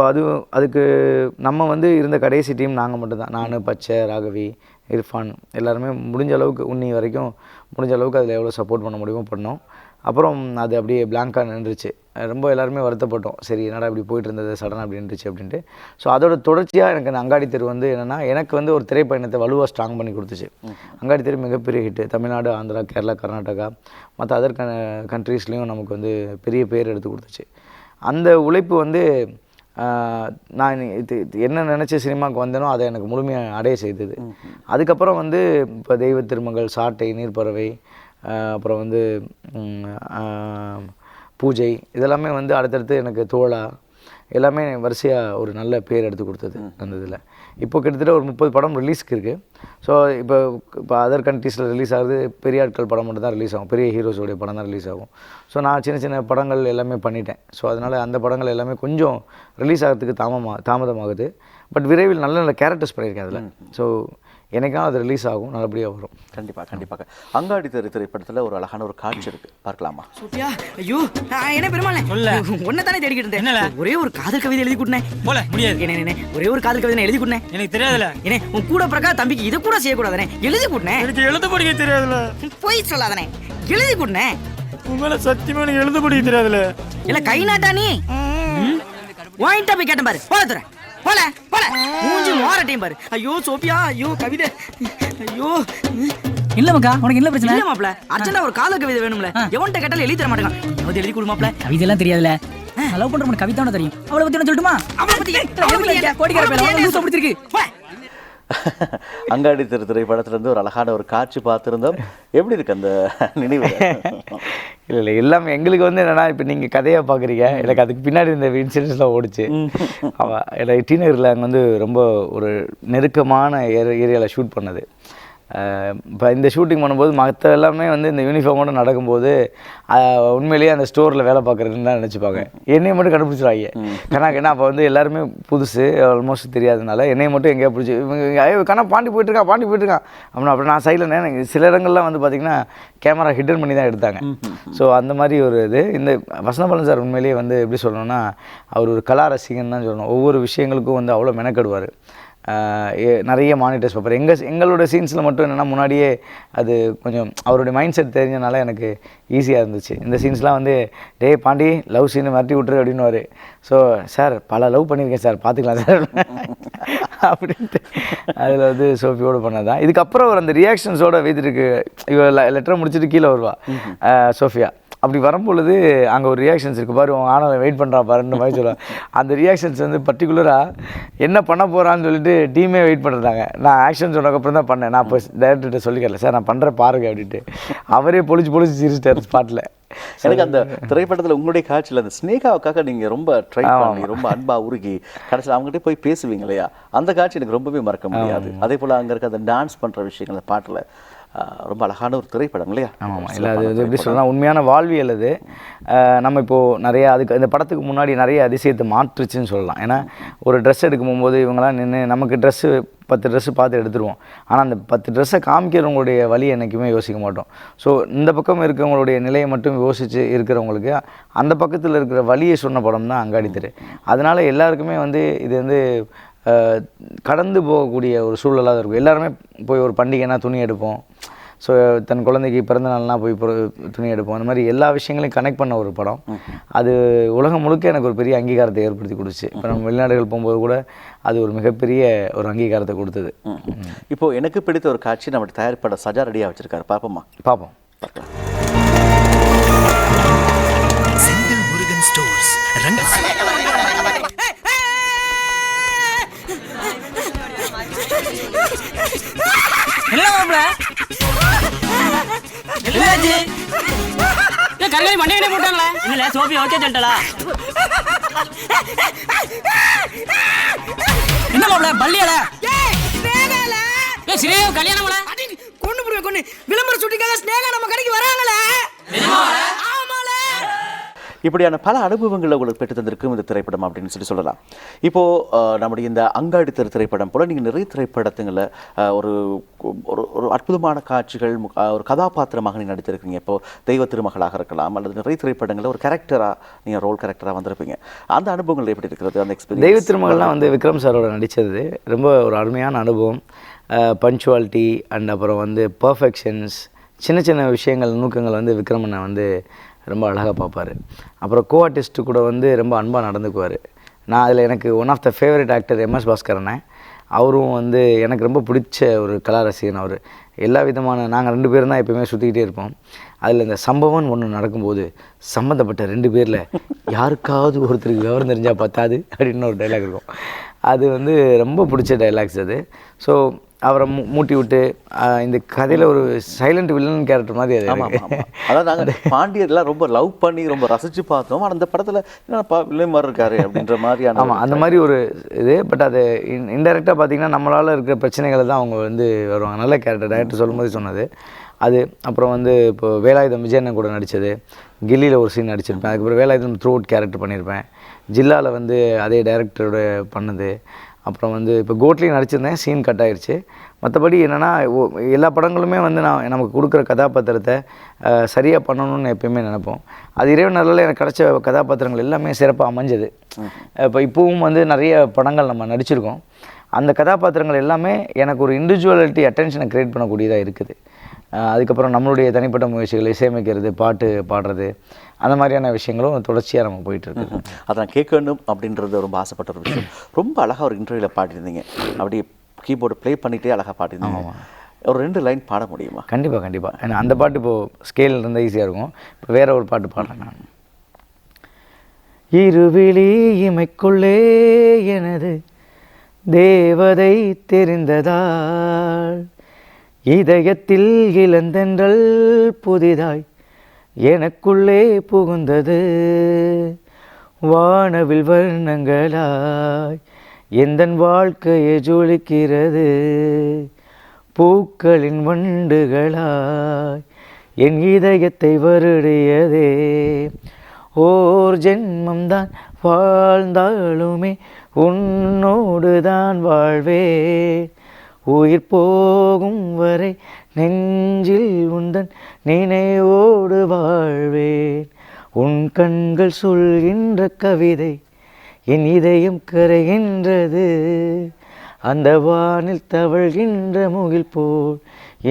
Speaker 2: அதுக்கு நம்ம வந்து இருந்த கடைசி டீம் நாங்கள் மட்டும்தான். நான், பச்சை, ராகவி, இர்ஃபான் எல்லாருமே முடிஞ்ச அளவுக்கு உன்னி வரைக்கும் முடிஞ்ச அளவுக்கு அதில் எவ்வளோ சப்போர்ட் பண்ண முடியுமோ பண்ணோம். அப்புறம் அது அப்படியே பிளாங்காக நின்றுச்சு. ரொம்ப எல்லாருமே வருத்தப்பட்டோம், சரி என்னடா இப்படி போயிட்டு இருந்தது சடனாக அப்படி நின்றுச்சு அப்படின்ட்டு. ஸோ அதோட தொடர்ச்சியாக எனக்கு அந்த அங்காடி தெரு வந்து என்னென்னா, எனக்கு வந்து ஒரு திரைப்பயணத்தை வலுவாக ஸ்ட்ராங் பண்ணி கொடுத்துச்சு. அங்காடி தெரு மிகப்பெரிய ஹிட்டு. தமிழ்நாடு, ஆந்திரா, கேரளா, கர்நாடகா மற்ற அதர் கண்ட்ரீஸ்லேயும் நமக்கு வந்து பெரிய பேர் எடுத்து கொடுத்துச்சு. அந்த உழைப்பு வந்து நான் இது என்ன நினச்ச சினிமாவுக்கு வந்தேனோ அதை எனக்கு முழுமையாக அடைய செய்தது. அதுக்கப்புறம் வந்து இப்போ தெய்வ திருமகள், சாட்டை, நீர்ப்பறவை, அப்புறம் வந்து பூஜை, இதெல்லாமே வந்து அடுத்தடுத்து எனக்கு தோழா எல்லாமே வரிசையாக ஒரு நல்ல பேர் எடுத்து கொடுத்தது அந்த இதில். இப்போ கிட்டத்தட்ட ஒரு 30 படம் ரிலீஸ்க்கு இருக்குது. ஸோ இப்போ அதர் கண்ட்ரீஸில் ரிலீஸ் ஆகுது பெரிய ஆட்கள் படம் மட்டும் தான் ரிலீஸ் ஆகும், பெரிய ஹீரோஸோடைய படம் தான் ரிலீஸ் ஆகும். ஸோ நான் சின்ன சின்ன படங்கள் எல்லாமே பண்ணிட்டேன். ஸோ அதனால் அந்த படங்கள் எல்லாமே கொஞ்சம் ரிலீஸ் ஆகிறதுக்கு தாமதமாகுது. பட் விரைவில் நல்ல நல்ல கேரக்டர்ஸ் பண்ணியிருக்கேன் அதில். ஸோ எனக்காக அது ரிலீஸ் ஆகும், நல்லபடியாக வரும்.
Speaker 1: கண்டிப்பாக. அங்காடி தெரு திரைப்படத்தில் ஒரு அழகான ஒரு காட்சி இருக்குது, பார்க்கலாமா?
Speaker 3: சோபியா, ஐயோ என்ன பெருமாளே, ஒன்ன தானே தேடிக்கிட்டு இருந்தேன். ஒரே ஒரு காதல் கவிதை எழுதி கொடுனே. போல முடியாது. என்ன ஒரே ஒரு காதல் கவிதை எழுதி கொடுனே. எனக்கு தெரியாதுல. என்ன உன் கூட பிரகா தம்பிக்கு இத கூட செய்ய கூடாதே. எழுதி கொடுனே. எனக்கு எழுத படிக்க தெரியாதுல. போய் சொல்லாதனே. எழுதி கொடுனே. உங்கள சத்தியமா எனக்கு எழுத படிக்க தெரியாதுல. இல்ல கை நாட்டா நீ. வாங்கிட்ட போய் கேட்டேன் பாரு. போல போல மூஞ்சி மோரட்டையும் பாரு. ஐயோ சோபியா, ஐயோ கவிதை, ஐயோ.
Speaker 5: இல்ல மக்கா, உனக்கு என்ன பிரச்சனை?
Speaker 3: இல்ல மாப்ள, அர்ஜென்ட்டா ஒரு காதல் கவிதை வேணும்ல. எவன்ட்ட கேட்டாலும் எழுதி தர மாட்டேங்க. அது எழுதி கொடு மாப்ள.
Speaker 5: கவிதை எல்லாம் தெரியாதுல. லவ் பண்ற உனக்கு கவிதை தெரியும். அவளை பத்தி என்ன சொல்லட்டுமா?
Speaker 3: அவளை பத்தி
Speaker 5: கோடிக்கார பேர் லூசா பிடிச்சிருக்கு.
Speaker 1: அங்காடி தெரு திரைப்படத்திலிருந்து ஒரு அழகான ஒரு காட்சி பார்த்துருந்தோம். எப்படி இருக்கு அந்த நினைவு?
Speaker 2: இல்லை எல்லாமே எங்களுக்கு வந்து என்னென்னா, இப்போ நீங்கள் கதையாக பார்க்குறீங்க, எனக்கு அதுக்கு பின்னாடி இந்த இன்சிடென்ட்ஸ்லாம் ஓடிச்சு. எனக்கு டி நகரில் அங்கே வந்து ரொம்ப ஒரு நெருக்கமான ஏரியாவில் ஷூட் பண்ணது. இப்போ இந்த ஷூட்டிங் பண்ணும்போது மற்ற எல்லாமே வந்து இந்த யூனிஃபார்மோடு நடக்கும்போது உண்மையிலேயே அந்த ஸ்டோரில் வேலை பார்க்குறதுன்னு தான் நினச்சிப்பாங்க. என்னையை மட்டும் கண்டுபிடிச்சிருவாங்க. ஏன்னா அப்போ வந்து எல்லாருமே புதுசு, ஆல்மோஸ்ட் தெரியாதனால என்னையை மட்டும் எங்கேயா பிடிச்சி கண்ணா பாண்டி போயிட்டுருக்கான் அப்படின்னா அப்புறம் நான் சைடில் எனக்கு சில இடங்கள்லாம் வந்து பார்த்திங்கன்னா கேமரா ஹிடன் பண்ணி தான் எடுத்தாங்க. ஸோ அந்த மாதிரி ஒரு இது. இந்த வசந்தபாலன் சார் உண்மையிலேயே வந்து எப்படி சொல்லணும்னா, அவர் ஒரு கலா ரசிகன் தான் சொல்லணும். ஒவ்வொரு விஷயங்களுக்கும் வந்து அவ்வளோ மெனக்கெடுவார். நிறைய மானிட்டர்ஸ் பார்ப்பார். எங்களோட சீன்ஸில் மட்டும் என்னென்னா, முன்னாடியே அது கொஞ்சம் அவருடைய மைண்ட் செட் தெரிஞ்சனால எனக்கு ஈஸியாக இருந்துச்சு. இந்த சீன்ஸ்லாம் வந்து டே பாண்டி லவ் சீனு மிரட்டி விட்டுரு அப்படின்னுவார். ஸோ சார் பல லவ் பண்ணியிருக்கேன் சார், பார்த்துக்கலாம் சார் அப்படின்ட்டு அதில் வந்து சோஃபியோடு பண்ணது தான். இதுக்கப்புறம் ஒரு அந்த ரியாக்ஷன்ஸோடு வீட்டுக்கு இவ லெட்டரை முடிச்சுட்டு கீழே வருவா சோஃபியா. அப்படி வரும்பொழுது அங்கே ஒரு ரியாக்ஷன்ஸ் இருக்குது பாரு, உன் ஆனவன் வெயிட் பண்ணுறா பாருன்ற மாதிரி சொல்லுவாங்க. அந்த ரியாக்ஷன்ஸ் வந்து பர்டிகுலராக என்ன பண்ண போகிறான்னு சொல்லிட்டு டீமே வெயிட் பண்ணுறாங்க. நான் ஆக்ஷன் சொன்னதுக்கப்புறம் தான் பண்ணேன். நான் இப்போ டேரக்டர்கிட்ட சொல்லிக்கல, சார் நான் பண்ணுறேன் பாருங்க அப்படின்ட்டு. அவரே பொழிச்சு சிரிச்சிட்டார் ஸ்பாட்டில்.
Speaker 1: எனக்கு அந்த திரைப்படத்தில் உங்களுடைய காட்சியில் அந்த ஸ்னேகாவுக்காக நீங்கள் ரொம்ப ட்ரை பண்ணி ரொம்ப அன்பாக உருகி கடைசியில் அவங்ககிட்ட போய் பேசுவீங்க இல்லையா, அந்த காட்சி எனக்கு ரொம்பவே மறக்க முடியாது. அதே போல் அங்கே இருக்க அந்த டான்ஸ் பண்ணுற விஷயங்கள் அந்த பாட்டில் ரொம்ப அழகான ஒரு திரைப்படம் இல்லையா?
Speaker 2: ஆமாம், இல்லை அது எப்படி சொல்லலாம், உண்மையான வாழ்வியல் அது. நம்ம இப்போது நிறைய அதுக்கு இந்த படத்துக்கு முன்னாடி நிறைய அதிசயத்தை மாற்றுச்சுன்னு சொல்லலாம். ஏன்னா ஒரு ட்ரெஸ் எடுக்கும் போகும்போது இவங்களாம் நின்று நமக்கு ட்ரெஸ்ஸு 10 ட்ரெஸ்ஸு பார்த்து எடுத்துருவோம். ஆனால் அந்த 10 ட்ரெஸ்ஸை காமிக்கிறவங்களுடைய வழி என்றைக்குமே யோசிக்க மாட்டோம். ஸோ இந்த பக்கம் இருக்கிறவங்களுடைய நிலையை மட்டும் யோசித்து இருக்கிறவங்களுக்கு அந்த பக்கத்தில் இருக்கிற வழியை சொன்ன படம் தான் அங்காடி தெரு. அதனால் எல்லாருக்குமே வந்து இது வந்து கடந்து போகக்கூடிய ஒரு சூழலாக தான் இருக்கும். எல்லாருமே போய் ஒரு பண்டிகைனா துணி எடுப்போம், ஸோ தன் குழந்தைக்கு பிறந்த நாள்னால் போய் துணி எடுப்போம். அந்த மாதிரி எல்லா விஷயங்களையும் கனெக்ட் பண்ண ஒரு படம். அது உலகம் முழுக்க எனக்கு ஒரு பெரிய அங்கீகாரத்தை ஏற்படுத்தி கொடுத்துச்சு. இப்போ நம்ம வெளிநாடுகள் போகும்போது கூட அது ஒரு மிகப்பெரிய ஒரு அங்கீகாரத்தை கொடுத்தது.
Speaker 1: இப்போது எனக்கு பிடித்த ஒரு காட்சி நம்ம தயாரிப்பாளர் சஜா ரெடியாக வச்சுருக்காரு, பார்ப்போமா?
Speaker 2: பார்ப்போம்.
Speaker 6: செந்தில் முருகன் ஸ்டோர்ஸ்
Speaker 5: கல்யாணி மண்டையிலே போட்டாங்களே இல்ல சோபி ஓகே சொல்லிட்டா என்ன மாப்ள பள்ளியால ஸ்னேகா கல்யாணம்
Speaker 3: கொண்டு போடுவேன் கொண்டு விளம்பர சுட்டிக்காக ஸ்னேகா நம்ம கடைக்கு வராங்களே.
Speaker 1: இப்படியான பல அனுபவங்களை உங்களுக்கு பெற்று தந்திருக்கும் இந்த திரைப்படம் அப்படின்னு சொல்லலாம். இப்போது நம்முடைய இந்த அங்காடி தெரு திரைப்படம் போல் நீங்கள் நிறைய திரைப்படத்துங்களில் ஒரு ஒரு அற்புதமான காட்சிகள் ஒரு கதாபாத்திரமாக நீங்கள் நடித்திருக்கீங்க. இப்போது தெய்வ திருமகளாக இருக்கலாம் அல்லது நிறைய திரைப்படங்களில் ஒரு கேரக்டராக நீங்கள் ரோல் கேரக்டராக வந்திருப்பீங்க. அந்த அனுபவங்கள் எப்படி இருக்கிறது? அந்த எக்ஸ்பீரியன்ஸ்
Speaker 2: தெய்வ திருமகள்லாம் வந்து விக்ரம் சாரோட நடித்தது ரொம்ப ஒரு அருமையான அனுபவம். பஞ்சுவாலிட்டி அண்ட் அப்புறம் வந்து பர்ஃபெக்ஷன்ஸ், சின்ன சின்ன விஷயங்கள் நூக்கங்கள் வந்து விக்ரமனை வந்து ரொம்ப அழகாக பார்ப்பார். அப்புறம் கோ ஆர்டிஸ்ட்டு கூட வந்து ரொம்ப அன்பாக நடந்துக்குவார். நான் அதில் எனக்கு one of the favourite actor MS பாஸ்கரனை. அவரும் வந்து எனக்கு ரொம்ப பிடிச்ச ஒரு கலா ரசிகன். அவர் எல்லா விதமான நாங்கள் 2 பேரும் தான் எப்போயுமே சுற்றிக்கிட்டே இருப்போம். அதில் இந்த சம்பவம் ஒன்று நடக்கும்போது சம்மந்தப்பட்ட 2 பேரில் யாருக்காவது ஒருத்தருக்கு விவரம் தெரிஞ்சால் பார்த்தாது அப்படின்னு ஒரு டைலாக் இருக்கும். அது வந்து ரொம்ப பிடிச்ச டைலாக்ஸ் அது. ஸோ அவரை மூட்டி விட்டு இந்த கதையில் ஒரு சைலண்ட் வில்லன் கேரக்டர் மாதிரி அது.
Speaker 1: அதாவது நாங்கள் பாண்டியர்லாம் ரொம்ப லவ் பண்ணி ரொம்ப ரசித்து பார்த்தோம். ஆனால் அந்த படத்தில் என்னப்பா வில்லன் மாதிரி இருக்காரு அப்படின்ற மாதிரியான.
Speaker 2: ஆமாம், அந்த மாதிரி ஒரு இது. பட் அது இன்டெரக்டாக பார்த்தீங்கன்னா நம்மளால் இருக்கிற பிரச்சனைகளை தான் அவங்க வந்து வருவாங்க. நல்ல கேரக்டர் டைரக்டர் சொல்லும்போது சொன்னது அது. அப்புறம் வந்து இப்போ வேலாயுதம் விஜயண்ணன் கூட நடித்தது, கில்லியில் ஒரு சீன் நடிச்சிருப்பேன். அதுக்கப்புறம் வேலாயுதம் த்ரூ அவுட் கேரக்டர் பண்ணியிருப்பேன். ஜில்லாவில் வந்து அதே டைரக்டரோட பண்ணது. அப்புறம் வந்து இப்போ கோட்லேயும் நடிச்சிருந்தேன், சீன் கட் ஆகிடுச்சு. மற்றபடி என்னென்னா எல்லா படங்களுமே வந்து நமக்கு கொடுக்குற கதாபாத்திரத்தை சரியாக பண்ணணும்னு எப்பயுமே நினைப்போம். அது இறைவனரால் எனக்கு கிடச்ச கதாபாத்திரங்கள் எல்லாமே சிறப்பாக அமைஞ்சது. இப்போ இப்போவும் வந்து நிறைய படங்கள் நம்ம நடிச்சிருக்கோம். அந்த கதாபாத்திரங்கள் எல்லாமே எனக்கு ஒரு இண்டிவிஜுவாலிட்டி அட்டென்ஷனை க்ரியேட் பண்ணக்கூடியதாக இருக்குது. அதுக்கப்புறம் நம்மளுடைய தனிப்பட்ட முயற்சிகள், இசையமைக்கிறது, பாட்டு பாடுறது, அந்த மாதிரியான விஷயங்களும் தொடர்ச்சியாக நம்ம போயிட்டுருக்கு.
Speaker 1: அதை நான் கேட்கணும் அப்படின்றது ரொம்ப ஆசைப்பட்ட ஒரு விஷயம். ரொம்ப அழகாக ஒரு இன்டர்வியூவில் பாடிருந்தீங்க. அப்படி கீபோர்டு ப்ளே பண்ணிகிட்டே அழகாக பாடிருந்தீங்க. ஒரு 2 லைன் பாட முடியுமா?
Speaker 2: கண்டிப்பாக கண்டிப்பாக. ஏன்னா அந்த பாட்டு இப்போது ஸ்கேல் இருந்தால் ஈஸியாக இருக்கும். இப்போ வேறு ஒரு பாட்டு பாடுறேன் நான். இருவிழி இமைக்குள்ளே எனது தேவதை தெரிந்ததால் இதயத்தில் இளந்தென்றல் புதிதாய் எனக்குள்ளே புகுந்தது. வானவில் வர்ணங்களாய் எந்தன் வாழ்க்கையை ஜொலிக்கிறது. பூக்களின் வண்டுகளாய் என் இதயத்தை வருடியதே. ஓர் ஜென்மம்தான் வாழ்ந்தாலுமே உன்னோடு தான் வாழ்வேன். உயிர் போகும் வரை நெஞ்சில் உந்தன் நினைவோடு வாழ்வேன். உன் கண்கள் சொல்கின்ற கவிதை என் இதயம் கரைகின்றது. அந்த வானில் தவழ்கின்ற முகில் போல்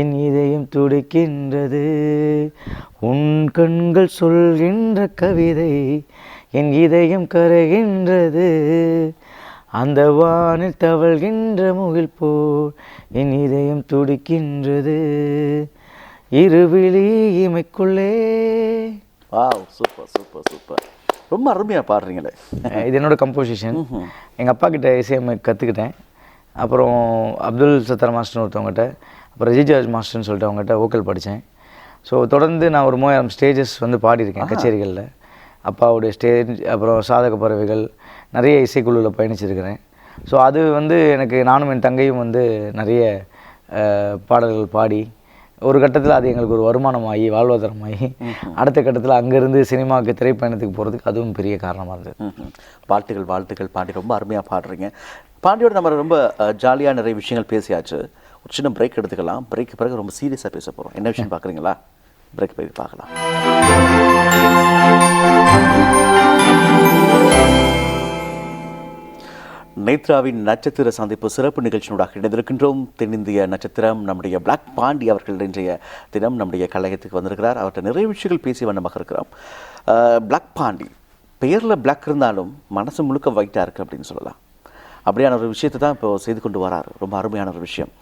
Speaker 2: என் இதயம் துடிக்கின்றது. உன் கண்கள் சொல்கின்ற கவிதை என் இதயம் கரைகின்றது. அந்த வானில் தவழ்கின்ற முகில் போல் என் இதயம் துடிக்கின்றது. இருவிழி இமைக்குள்ளே.
Speaker 1: Wow, super super super. ரொம்ப அருமையாக பாடுறீங்களே.
Speaker 2: இது என்னோட கம்போசிஷன். எங்கள் அப்பா கிட்ட இசையமைக்க கற்றுக்கிட்டேன். அப்புறம் அப்துல் சத்தார் மாஸ்டர்னு ஒருத்தவங்ககிட்ட, அப்புறம் ரஜிஜாஜ் மாஸ்டர்னு சொல்லிட்டு அவங்ககிட்ட வோக்கல் படித்தேன். ஸோ தொடர்ந்து நான் ஒரு 3000 ஸ்டேஜஸ் வந்து பாடியிருக்கேன் கச்சேரிகளில். அப்பாவுடைய ஸ்டேஜ், அப்புறம் சாதக பறவைகள், நிறைய இசைக்குழுவில் பயணிச்சிருக்கிறேன். ஸோ அது வந்து எனக்கு, நானும் என் தங்கையும் வந்து நிறைய பாடல்கள் பாடி ஒரு கட்டத்தில் அது எங்களுக்கு ஒரு வருமானமாகி வாழ்வாதாரமாகி அடுத்த கட்டத்தில் அங்கேருந்து சினிமாவுக்கு திரைப்பயணத்துக்கு போகிறதுக்கு அதுவும் பெரிய காரணமாக இருந்தது.
Speaker 1: வாழ்த்துக்கள் வாழ்த்துக்கள் பாண்டி, ரொம்ப அருமையாக பாடுறீங்க. பாண்டியோட நம்ம ரொம்ப ஜாலியாக நிறைய விஷயங்கள் பேசியாச்சு. ஒரு சின்ன பிரேக் எடுத்துக்கலாம். பிரேக் பிறகு ரொம்ப சீரியஸாக பேச போகிறோம். என்ன விஷயம் பார்க்குறீங்களா? பிரேக் போய் பார்க்கலாம். நேத்ராவின் நட்சத்திர சந்திப்பு சிறப்பு நிகழ்ச்சியோடாக இணைந்திருக்கின்றோம். தென்னிந்திய நட்சத்திரம் நம்முடைய பிளாக் பாண்டி அவர்கள் இன்றைய தினம் நம்முடைய கழகத்துக்கு வந்திருக்கிறார். அவர்கிட்ட நிறைய விஷயங்கள் பேசி வண்ணமாக இருக்கிறோம். பிளாக் பாண்டி பெயரில் பிளாக் இருந்தாலும் மனசு முழுக்க ஒயிட்டாக இருக்குது அப்படின்னு சொல்லலாம். அப்படியான ஒரு விஷயத்தை தான் இப்போ செய்து கொண்டு வராரு. ரொம்ப அருமையான ஒரு விஷயம்.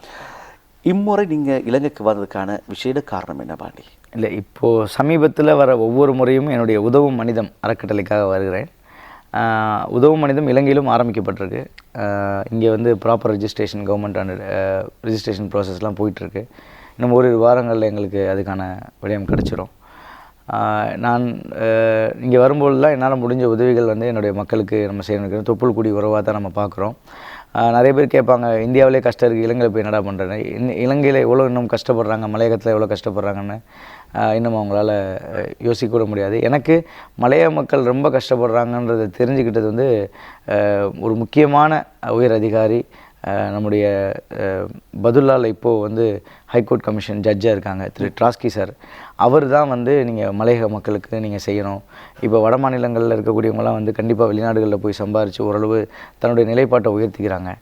Speaker 1: இம்முறை நீங்கள் இலங்கைக்கு வர்றதுக்கான விஷய காரணம் என்ன பாண்டி?
Speaker 2: இல்லை, இப்போது சமீபத்தில் வர ஒவ்வொரு முறையும் என்னுடைய உதவும் மனிதம் அறக்கட்டளைக்காக வருகிறேன். உதவும் மனிதம் இலங்கையிலும் ஆரம்பிக்கப்பட்டிருக்கு. இங்கே வந்து proper registration, government and registration ப்ராசஸ்லாம் போயிட்டுருக்கு. இன்னும் ஓரிரு வாரங்களில் எங்களுக்கு அதுக்கான விடயம் கிடச்சிரும். நான் இங்கே வரும்போதுலாம் என்னால் முடிஞ்ச உதவிகள் வந்து என்னுடைய மக்களுக்கு நம்ம செய்யணும். தொப்புள் குடி உறவாக தான் நம்ம பார்க்குறோம். நிறைய பேர் கேட்பாங்க, இந்தியாவிலே கஷ்டம் இருக்குது, இலங்கையில் போய் என்னடா பண்ணுறேன்னு. இலங்கையில் எவ்வளோ இன்னும் கஷ்டப்படுறாங்க, மலையகத்தில் எவ்வளோ கஷ்டப்படுறாங்கன்னு இன்னும் அவங்களால யோசிக்க கூட முடியாது. எனக்கு மலைய மக்கள் ரொம்ப கஷ்டப்படுறாங்கன்றதை தெரிஞ்சுக்கிட்டது வந்து ஒரு முக்கியமான உயர் அதிகாரி, நம்முடைய பதுல்லாவில் இப்போது வந்து ஹைகோர்ட் கமிஷன் ஜட்ஜாக இருக்காங்க திரு ட்ராஸ்கி சார். அவர் தான் வந்து நீங்கள் மலையக மக்களுக்கு நீங்கள் செய்யணும். இப்போ வட மாநிலங்களில் இருக்கக்கூடியவங்களாம் வந்து கண்டிப்பாக வெளிநாடுகளில் போய் சம்பாரித்து ஓரளவு தன்னுடைய நிலைப்பாட்டை உயர்த்திக்கிறாங்க.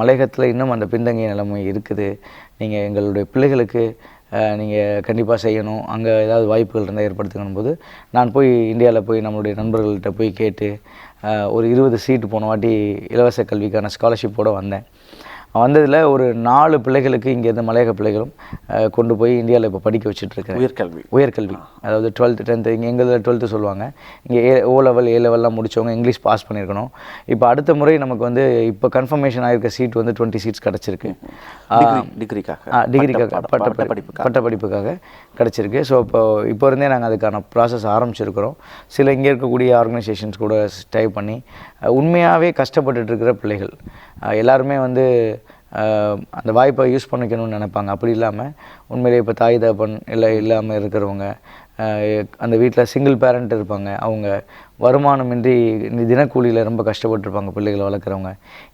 Speaker 2: மலையகத்தில் இன்னும் அந்த பின்தங்கிய நிலைமை இருக்குது. நீங்கள் எங்களுடைய பிள்ளைகளுக்கு நீங்கள் கண்டிப்பாக செய்யணும், அங்கே ஏதாவது வாய்ப்புகள் இருந்தால் ஏற்படுத்துங்கணும் போது நான் போய் இந்தியாவில் போய் நம்மளுடைய நண்பர்கள்ட்ட போய் கேட்டு ஒரு 20 சீட்டு போன வாட்டி இலவச கல்விக்கான ஸ்காலர்ஷிப்போடு வந்தேன். வந்ததில் ஒரு 4 பிள்ளைகளுக்கு இங்கேருந்து மலையக பிள்ளைகளும் கொண்டு போய் இந்தியாவில் இப்போ படிக்க வச்சுட்ருக்கேன். உயர்கல்வி அதாவது 12th 10th இங்கே எங்கள் 12th சொல்லுவாங்க. இங்கே O லெவல் A லெவல்லாம் முடித்தவங்க இங்கிலீஷ் பாஸ் பண்ணியிருக்கணும். இப்போ அடுத்த முறை நமக்கு வந்து இப்போ கன்ஃபர்மேஷன் ஆகிருக்க சீட் வந்து 20 சீட்ஸ் கிடச்சிருக்கு. டிகிரிக்காக பட்டப்படிப்புக்காக கிடச்சிருக்கு. ஸோ இப்போ இருந்தே நாங்கள் அதுக்கான ப்ராசஸ் ஆரம்பிச்சிருக்கிறோம். சில இங்கே இருக்கக்கூடிய ஆர்கனைசேஷன்ஸ் கூட டைப் பண்ணி உண்மையாகவே கஷ்டப்பட்டுருக்கிற பிள்ளைகள் எல்லாருமே வந்து அந்த வாய்ப்பை யூஸ் பண்ணிக்கணும்னு நினைப்பாங்க. அப்படி இல்லாமல் உண்மையிலே இப்போ தாய் தகப்பன் இல்லாமல் இருக்கிறவங்க, அந்த வீட்டில் சிங்கிள் பேரண்ட் இருப்பாங்க, அவங்க வருமானமின்றி தினக்கூலியில் ரொம்ப கஷ்டப்பட்டுருப்பாங்க பிள்ளைகளை வளர்க்குறவங்க.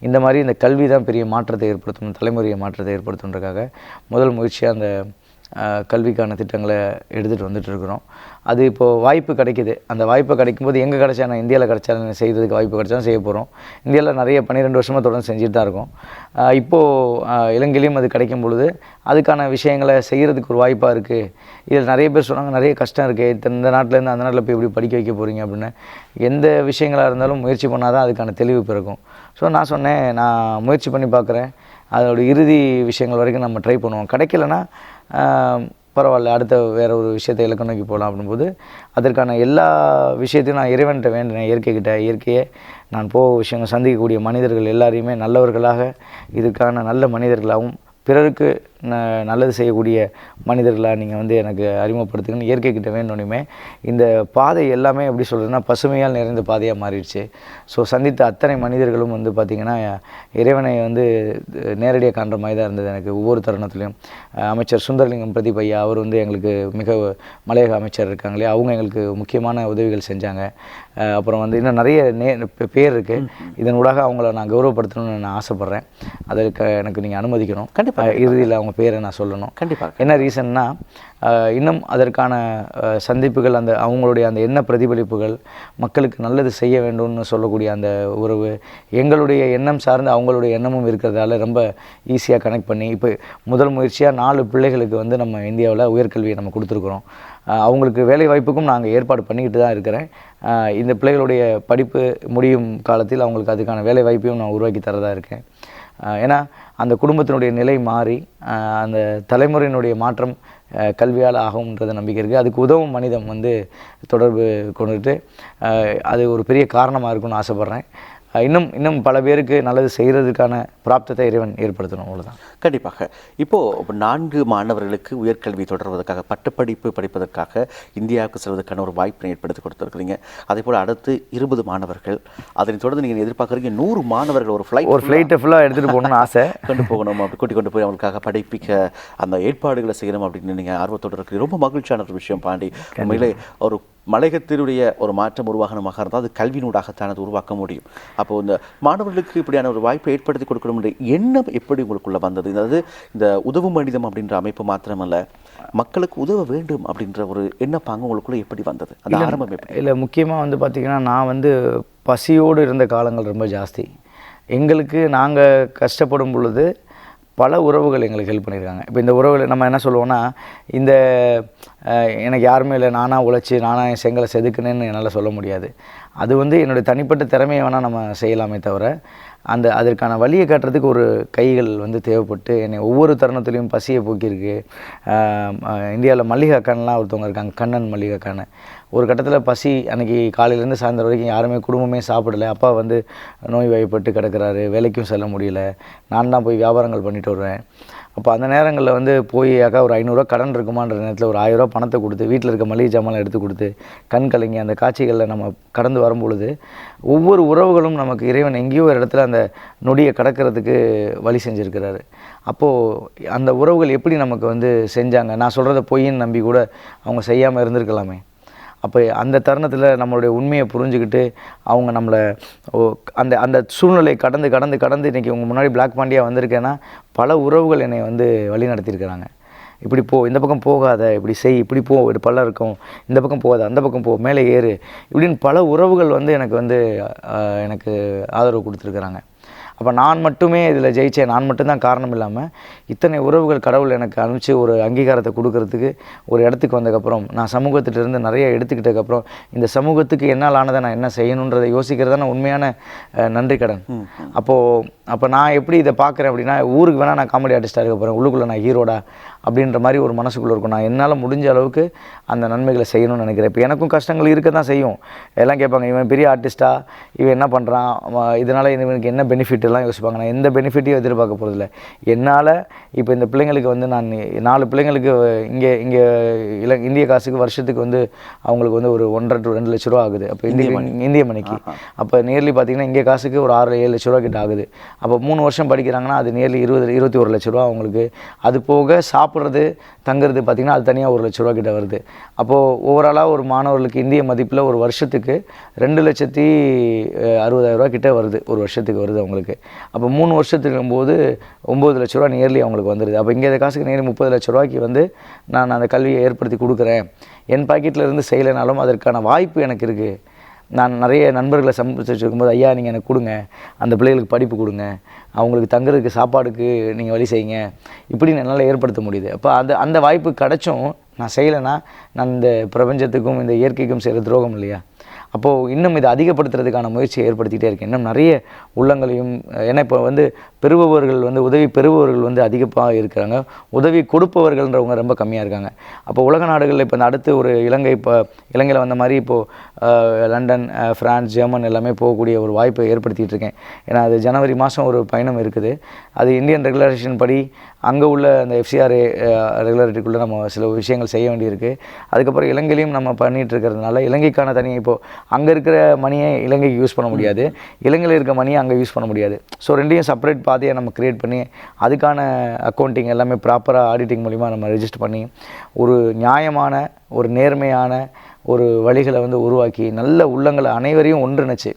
Speaker 2: இந்த மாதிரி இந்த கல்வி தான் பெரிய மாற்றத்தை ஏற்படுத்தணும், தலைமுறையை மாற்றத்தை ஏற்படுத்துன்றதுக்காக முதல் முயற்சியாக அந்த கல்விக்கான திட்டங்களை எடுத்துகிட்டு வந்துட்டுருக்குறோம். அது இப்போது வாய்ப்பு கிடைக்கிது. அந்த வாய்ப்பு கிடைக்கும்போது எங்கே கிடைச்சா, நான் இந்தியாவில் கிடைச்சா செய்கிறதுக்கு வாய்ப்பு கிடைச்சாலும் செய்ய போகிறோம். இந்தியாவில் நிறைய 12 வருஷமாக தொடர்ந்து செஞ்சுட்டு தான் இருக்கோம். இப்போது இலங்கையிலையும் அது கிடைக்கும் பொழுது அதுக்கான விஷயங்களை செய்கிறதுக்கு ஒரு வாய்ப்பாக இருக்குது. இதில் நிறைய பேர் சொன்னாங்க, நிறைய கஷ்டம் இருக்குது, இந்த நாட்டிலேருந்து அந்த நாட்டில் போய் எப்படி படிக்க வைக்க போகிறீங்க அப்படின்னு. எந்த விஷயங்களாக இருந்தாலும் முயற்சி பண்ணால் தான் அதுக்கான தெளிவு பிறக்கும். ஸோ நான் சொன்னேன், நான் முயற்சி பண்ணி பார்க்குறேன், அதோட இறுதி விஷயங்கள் வரைக்கும் நம்ம ட்ரை பண்ணுவோம். கிடைக்கலன்னா பரவாயில்ல, அடுத்த வேறு ஒரு விஷயத்தை இலக்கு நோக்கி போகலாம் அப்படின்போது அதற்கான எல்லா விஷயத்தையும் நான் இறைவன்கிட்ட வேண்டினேன். இயற்கையை நான் விஷயங்கள் சந்திக்கக்கூடிய மனிதர்கள் எல்லாரையுமே நல்லவர்களாக, இதுக்கான நல்ல மனிதர்களாகவும் பிறருக்கு நல்லது செய்யக்கூடிய மனிதர்களாக நீங்கள் வந்து எனக்கு அறிமுகப்படுத்துங்கன்னு இயற்கைக்கிட்ட வேணுமே. இந்த பாதை எல்லாமே எப்படி சொல்கிறதுன்னா பசுமையால் நிறைந்த பாதையாக மாறிடுச்சு. ஸோ சந்தித்த அத்தனை மனிதர்களும் வந்து பார்த்திங்கன்னா இறைவனை வந்து நேரடியாக காண்ற மாதிரி தான் இருந்தது எனக்கு ஒவ்வொரு தருணத்துலையும். அமைச்சர் சுந்தரலிங்கம் பிரதீப் ஐயா, அவர் வந்து எங்களுக்கு மிக மலையக அமைச்சர் இருக்காங்களே, அவங்க எங்களுக்கு முக்கியமான உதவிகள் செஞ்சாங்க. அப்புறம் வந்து இன்னும் நிறைய பேர் இருக்குது. இதனூடாக அவங்கள நான் கௌரவப்படுத்தணும்னு நான் ஆசைப்பட்றேன். அதற்கு எனக்கு நீங்கள் அனுமதிக்கணும். கண்டிப்பாக இறுதியில் அவங்க பேரை நான் சொல்லணும். கண்டிப்பாக. என்ன ரீசன்னா, இன்னும் அதற்கான சந்திப்புகள், அந்த அவங்களுடைய அந்த எண்ண பிரதிபலிப்புகள், மக்களுக்கு நல்லது செய்ய வேண்டும்னு சொல்லக்கூடிய அந்த உறவு, எங்களுடைய எண்ணம் சார்ந்து அவங்களுடைய எண்ணமும் இருக்கிறதால ரொம்ப ஈஸியாக கனெக்ட் பண்ணி இப்போ முதல் முயற்சியாக 4 பிள்ளைகளுக்கு வந்து நம்ம இந்தியாவில் உயர்கல்வியை நம்ம கொடுத்துருக்குறோம். அவங்களுக்கு வேலை வாய்ப்புக்கும் நாங்கள் ஏற்பாடு பண்ணிக்கிட்டு தான் இருக்கிறேன். இந்த பிள்ளைகளுடைய படிப்பு முடியும் காலத்தில் அவங்களுக்கு அதுக்கான வேலை வாய்ப்பையும் நான் உருவாக்கி தரதா இருக்கேன். ஏன்னா அந்த குடும்பத்தினுடைய நிலை மாறி அந்த தலைமுறையினுடைய மாற்றம் கல்வியால் ஆகும்ன்றது நம்பிக்கை இருக்குது. அதுக்கு உதவும் மனிதம் வந்து தொடர்பு கொண்டுட்டு அது ஒரு பெரிய காரணமாக இருக்கும்னு ஆசைப்பட்றேன். இன்னும் பல பேருக்கு நல்லது செய்கிறதுக்கான பிராப்தத்தை இறைவன் ஏற்படுத்தணும், அவ்வளோதான்.
Speaker 1: கண்டிப்பாக. இப்போது 4 மாணவர்களுக்கு உயர்கல்வி தொடர்வதற்காக பட்டப்படிப்பு படிப்பதற்காக இந்தியாவுக்கு செல்வதற்கான ஒரு வாய்ப்பினை ஏற்படுத்தி கொடுத்துருக்குறீங்க. அதே போல் அடுத்து 20 மாணவர்கள், அதனை தொடர்ந்து நீங்கள் எதிர்பார்க்குறீங்க 100 மாணவர்கள் ஒரு
Speaker 2: ஃப்ளைட்டை ஃபுல்லாக எடுத்துகிட்டு போகணும்னு ஆசை.
Speaker 1: கொண்டு போகணும், அப்படி கூட்டி கொண்டு போய் அவங்களுக்காக படிப்பிக்க அந்த ஏற்பாடுகளை செய்யணும் அப்படின்னு நீங்கள் ஆர்வத்தோடு இருக்கிறீங்க. ரொம்ப மகிழ்ச்சியான ஒரு விஷயம் பாண்டி. உண்மையிலே ஒரு மலையகத்தினுடைய ஒரு மாற்றம் உருவாகணுமாக இருந்தால் அது கல்வியினூடாகத்தான் அது உருவாக்க முடியும். அப்போது இந்த மாணவர்களுக்கு இப்படியான ஒரு வாய்ப்பை ஏற்படுத்தி கொடுக்கணும் என்ற எண்ணம் எப்படி உங்களுக்குள்ள வந்தது? அதாவது இந்த உதவும் மனிதம் அப்படின்ற அமைப்பு மாத்திரமல்ல, மக்களுக்கு உதவ வேண்டும் அப்படின்ற ஒரு எண்ணப்பாங்க உங்களுக்குள்ள எப்படி வந்தது? அந்த ஆரம்பம் எப்படி?
Speaker 2: இல்லை, முக்கியமாக வந்து பார்த்திங்கன்னா, நான் வந்து பசியோடு இருந்த காலங்கள் ரொம்ப ஜாஸ்தி. எங்களுக்கு நாங்கள் கஷ்டப்படும் பொழுது பல உறவுகள் எங்களுக்கு ஹெல்ப் பண்ணியிருக்காங்க. இப்போ இந்த உறவுகளை நம்ம என்ன சொல்லுவோன்னா, இந்த எனக்கு யாருமே இல்லை, நானாக உழைச்சி நானாக என் செங்கலை செதுக்குனேன்னு என்னால் சொல்ல முடியாது. அது வந்து என்னுடைய தனிப்பட்ட திறமையை வேணால் நம்ம செய்யலாமே தவிர, அதற்கான வழியை காட்டுறதுக்கு ஒரு கைகள் வந்து தேவைப்பட்டு என்னை ஒவ்வொரு தருணத்துலேயும் பசியை போக்கியிருக்கு. இந்தியாவில் மல்லிகை அக்கான்லாம் ஒருத்தவங்க இருக்காங்க, கண்ணன் மல்லிகை அக்கான்னு. ஒரு கட்டத்தில் பசி அன்றைக்கி காலையிலேருந்து சாயந்தரம் வரைக்கும் யாருமே குடும்பமே சாப்பிடலை. அப்பா வந்து நோய் வாய்ப்பட்டு கிடக்கிறாரு, வேலைக்கும் செல்ல முடியல. நான் தான் போய் வியாபாரங்கள் பண்ணிட்டு வருவேன். அப்போ அந்த நேரங்களில் வந்து போய் அக்கா ஒரு 500 கடன் இருக்குமான்ற நேரத்தில் ஒரு 1000 பணத்தை கொடுத்து வீட்டில் இருக்க மளிகை ஜாமான் எடுத்து கொடுத்து கண் கலங்கி அந்த காட்சிகளில் நம்ம கடந்து வரும்பொழுது ஒவ்வொரு உறவுகளும் நமக்கு இறைவன் எங்கேயோ ஒரு இடத்துல அந்த நொடியை கடக்கிறதுக்கு வழி செஞ்சுருக்கிறாரு. அப்போது அந்த உறவுகள் எப்படி நமக்கு வந்து செஞ்சாங்க, நான் சொல்கிறத பொய்ன்னு நம்பி கூட அவங்க செய்யாமல் இருந்திருக்கலாமே. அப்போ அந்த தருணத்தில் நம்மளுடைய உண்மையை புரிஞ்சுக்கிட்டு அவங்க நம்மளை அந்த அந்த சூழ்நிலையை கடந்து இன்றைக்கி உங்கள் முன்னாடி பிளாக் பாண்டியாக வந்திருக்கேன்னா பல உறவுகள் என்னை வந்து வழி நடத்தியிருக்கிறாங்க. இப்படி போ, இந்த பக்கம் போகாத, இப்படி செய், இப்படி போ, ஒரு பள்ளம் இருக்கும், இந்த பக்கம் போகாத, அந்த பக்கம் போ, மேலே ஏறு, இப்படின்னு பல உறவுகள் வந்து எனக்கு ஆதரவு கொடுத்துருக்குறாங்க. அப்போ நான் மட்டுமே இதில் ஜெயித்தேன், நான் மட்டும்தான் காரணம் இல்லாமல் இத்தனை உறவுகள் கடவுள் எனக்கு அனுப்பிச்சு ஒரு அங்கீகாரத்தை கொடுக்கறதுக்கு ஒரு இடத்துக்கு வந்ததுக்கப்புறம் நான் சமூகத்திலிருந்து நிறைய எடுத்துக்கிட்டதுக்கப்புறம் இந்த சமூகத்துக்கு என்னால் ஆனதை நான் என்ன செய்யணுன்றதை யோசிக்கிறதான உண்மையான நன்றி கடன். அப்போ நான் எப்படி இதை பார்க்குறேன் அப்படின்னா, ஊருக்கு வேணால் நான் காமெடி ஆர்டிஸ்டாக இருக்க போகிறேன், உள்ளுக்குள்ளே நான் ஹீரோடா அப்படின்ற மாதிரி ஒரு மனசுக்குள்ளே இருக்கும். நான் என்னால் முடிஞ்ச அளவுக்கு அந்த நன்மைகளை செய்யணும்னு நினைக்கிறேன். இப்போ எனக்கும் கஷ்டங்கள் இருக்க தான் செய்யும். எல்லாம் கேட்பாங்க, இவன் பெரிய ஆர்டிஸ்ட்டா, இவன் என்ன பண்ணுறான், இதனால் இவனுக்கு என்ன பெனிஃபிட் எல்லாம் யோசிப்பாங்க. நான் எந்த பெனிஃபிட்டையும் எதிர்பார்க்க போகிறதில்ல. என்னால் இப்போ இந்த பிள்ளைங்களுக்கு வந்து நான் 4 பிள்ளைங்களுக்கு இங்கே இந்திய காசுக்கு வருஷத்துக்கு வந்து அவங்களுக்கு வந்து ஒரு 1.5 to 2 லட்ச ரூபா ஆகுது. அப்போ இந்திய மணிக்கு அப்போ நியர்லி பார்த்திங்கன்னா இங்கே காசுக்கு ஒரு 6-7 லட்ச ரூபா கிட்ட ஆகுது. அப்போ 3 வருஷம் படிக்கிறாங்கன்னா அது நியர்லி 21 லட்ச ரூபா அவங்களுக்கு. அது போக சாப்பிட்றது தங்குறது பார்த்திங்கன்னா அது தனியாக 1 லட்ச ரூபா கிட்ட வருது. அப்போது ஓவராலாக ஒரு மாணவர்களுக்கு இந்திய மதிப்பில் ஒரு வருஷத்துக்கு 2,60,000 கிட்ட வருது, ஒரு வருஷத்துக்கு வருது அவங்களுக்கு. அப்போ 3 வருஷத்துக்கும் போது 9 லட்ச ரூபா நியர்லி அவங்களுக்கு வந்துடுது. அப்போ இங்கே காசுக்கு நியர்லி 30 லட்ச ரூபாய்க்கு வந்து நான் அந்த கல்வியை ஏற்படுத்தி கொடுக்குறேன். என் பாக்கெட்டில் இருந்து செய்யலைனாலும் அதற்கான வாய்ப்பு எனக்கு இருக்குது. நான் நிறைய நண்பர்களை சம்பிச்சு இருக்கும்போது, ஐயா நீங்கள் எனக்கு கொடுங்க, அந்த பிள்ளைகளுக்கு படிப்பு கொடுங்க, அவங்களுக்கு தங்குறதுக்கு சாப்பாடுக்கு நீங்கள் வழி செய்யுங்க, இப்படி என்னால் ஏற்படுத்த முடியுது. அப்போ அந்த வாய்ப்பு கிடைச்சும் நான் செய்யலைன்னா நான் இந்த பிரபஞ்சத்துக்கும் இந்த இயற்கைக்கும் செய்கிற துரோகம் இல்லையா? அப்போது இன்னும் இதை அதிகப்படுத்துறதுக்கான முயற்சியை ஏற்படுத்திகிட்டே இருக்கேன். இன்னும் நிறைய உள்ளங்களையும், ஏன்னா இப்போ வந்து பெறுபவர்கள் வந்து உதவி பெறுபவர்கள் வந்து அதிகமாக இருக்கிறாங்க, உதவி கொடுப்பவர்கள்ன்றவங்க ரொம்ப கம்மியாக இருக்காங்க. அப்போ உலக நாடுகளில் இப்போ இந்த அடுத்து ஒரு இலங்கையில் வந்த மாதிரி இப்போது லண்டன், ஃப்ரான்ஸ், ஜெர்மன் எல்லாமே போகக்கூடிய ஒரு வாய்ப்பை ஏற்படுத்திகிட்டு இருக்கேன். ஏன்னா அது ஜனவரி மாதம் ஒரு பயணம் இருக்குது. அது இந்தியன் ரெகுலேஷன் படி அங்கே உள்ள அந்த FCRA ரெகுலாரிட்டிக்குள்ளே நம்ம சில விஷயங்கள் செய்ய வேண்டியிருக்கு. அதுக்கப்புறம் இலங்கையிலையும் நம்ம பண்ணிகிட்டு இருக்கிறதுனால இலங்கைக்கான தனியாக இப்போது அங்கே இருக்கிற மணியை இலங்கைக்கு யூஸ் பண்ண முடியாது, இலங்கையில் இருக்க மணியை அங்கே யூஸ் பண்ண முடியாது. ஸோ ரெண்டையும் செப்பரேட் பாதையை நம்ம க்ரியேட் பண்ணி அதுக்கான அக்கௌண்டிங் எல்லாமே ப்ராப்பராக ஆடிட்டிங் மூலிமா நம்ம ரெஜிஸ்டர் பண்ணி ஒரு நியாயமான ஒரு நேர்மையான ஒரு வழிகளை வந்து உருவாக்கி நல்ல உள்ளங்களை அனைவரையும் ஒன்றிணைச்சு,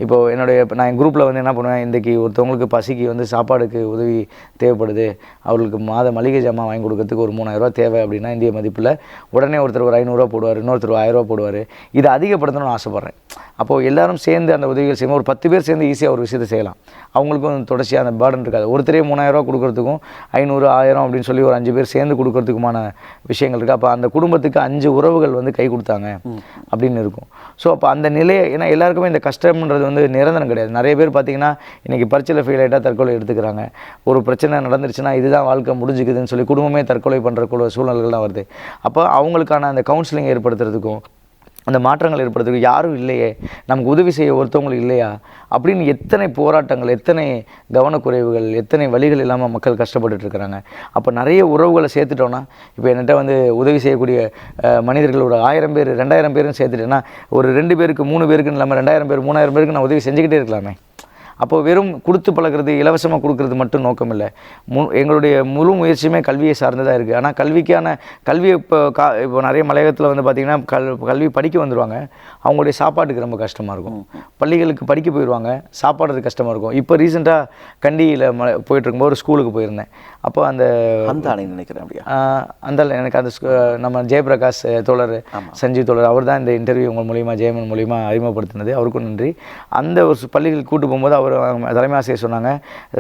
Speaker 2: இப்போது நான் என் குரூப்பில் வந்து என்ன பண்ணுவேன், இன்றைக்கி ஒருத்தவங்களுக்கு பசிக்கு வந்து சாப்பாடுக்கு உதவி தேவைப்படுது, அவர்களுக்கு மளிகை ஜாமான் வாங்கி கொடுக்கறதுக்கு ஒரு 3,000 ரூபா தேவை அப்படின்னா இந்திய மதிப்பில் உடனே ஒருத்தர் ஒரு 500 ரூபா போடுவார், இன்னொருத்தர் 1000 ரூபா போடுவார். இதை அதிகப்படுத்தணும்னு ஆசைப்பட்றேன். அப்போது எல்லாரும் சேர்ந்து அந்த உதவிகள் செய்யணும். ஒரு 10 பேர் சேர்ந்து ஈஸியாக ஒரு விஷயத்தை செய்யலாம். அவங்களுக்கும் தொடர்ச்சியாக அந்த பேர்டன் இருக்காது. ஒருத்தரே 3000 ரூபா கொடுக்குறதுக்கும் 500 1000 அப்படின்னு சொல்லி ஒரு 5 பேர் சேர்ந்து கொடுக்கறதுக்குமான விஷயங்கள் இருக்குது. அப்போ அந்த குடும்பத்துக்கு 5 உறவுகள் வந்து கை கொடுத்தாங்க அப்படின்னு இருக்கும். ஸோ அப்போ அந்த நிலையை, ஏன்னா எல்லாருக்குமே இந்த கஷ்டம்ன்றது வந்து நிரந்தரம் கிடையாது. நிறைய பேர் பார்த்திங்கன்னா இன்றைக்கி பரீட்சையில் ஃபெயில் ஆகிட்டா தற்கொலை எடுத்துக்கிறாங்க. ஒரு பிரச்சனை நடந்துருச்சுன்னா இதுதான் வாழ்க்கை முடிஞ்சுக்குதுன்னு சொல்லி குடும்பமே தற்கொலை பண்ணுற சூழ்நிலைகள் தான் வருது. அப்போ அவங்களுக்கான அந்த கவுன்சிலிங் ஏற்படுத்துறதுக்கும் அந்த மாற்றங்கள் ஏற்படுறதுக்கு யாரும் இல்லையே, நமக்கு உதவி செய்ய ஒருத்தவங்களுக்கு இல்லையா அப்படின்னு எத்தனை போராட்டங்கள், எத்தனை கவனக்குறைவுகள், எத்தனை வழிகள் இல்லாமல் மக்கள் கஷ்டப்பட்டுட்டு இருக்கிறாங்க. அப்போ நிறைய உறவுகளை சேர்த்துட்டோன்னா, இப்போ என்கிட்ட வந்து உதவி செய்யக்கூடிய மனிதர்கள் ஒரு 1000 பேர் 2000 பேருன்னு சேர்த்துட்டேன்னா, ஒரு 2 பேருக்கு 3 பேருக்குன்னு இல்லாமல் 2000 பேர் 3000 பேருக்கு நான் உதவி செஞ்சுக்கிட்டே இருக்கலாமே. அப்போது வெறும் கொடுத்து பழகிறது, இலவசமாக கொடுக்கறது மட்டும் நோக்கம் இல்லை. எங்களுடைய முழு முயற்சியுமே கல்வியை சார்ந்ததாக இருக்குது. ஆனால் கல்வியை இப்போ நிறைய மலையகத்தில் வந்து பார்த்திங்கன்னா கல்வி படிக்க வந்துடுவாங்க, அவங்களுடைய சாப்பாட்டுக்கு ரொம்ப கஷ்டமாக இருக்கும். பள்ளிகளுக்கு படிக்க போயிடுவாங்க, சாப்பாடுறது கஷ்டமாக இருக்கும். இப்போ ரீசெண்டாக கண்டியில் போயிட்டுருக்கும்போது ஒரு ஸ்கூலுக்கு போயிருந்தேன். அப்போ அந்த
Speaker 1: நினைக்கிறேன் அப்படியா
Speaker 2: அந்த எனக்கு அந்த நம்ம ஜெயபிரகாஷ் தோழர், சஞ்சீவ் தோழர், அவர் தான் இந்த இன்டர்வியூ உங்கள் மூலிமா ஜெயமன் மூலிமா அறிமுகப்படுத்தினது. அவருக்கும் நன்றி. அந்த ஒரு பள்ளிகளுக்கு கூட்டு போகும்போது அவர் தலைமை ஆசிரியர் சொன்னாங்க,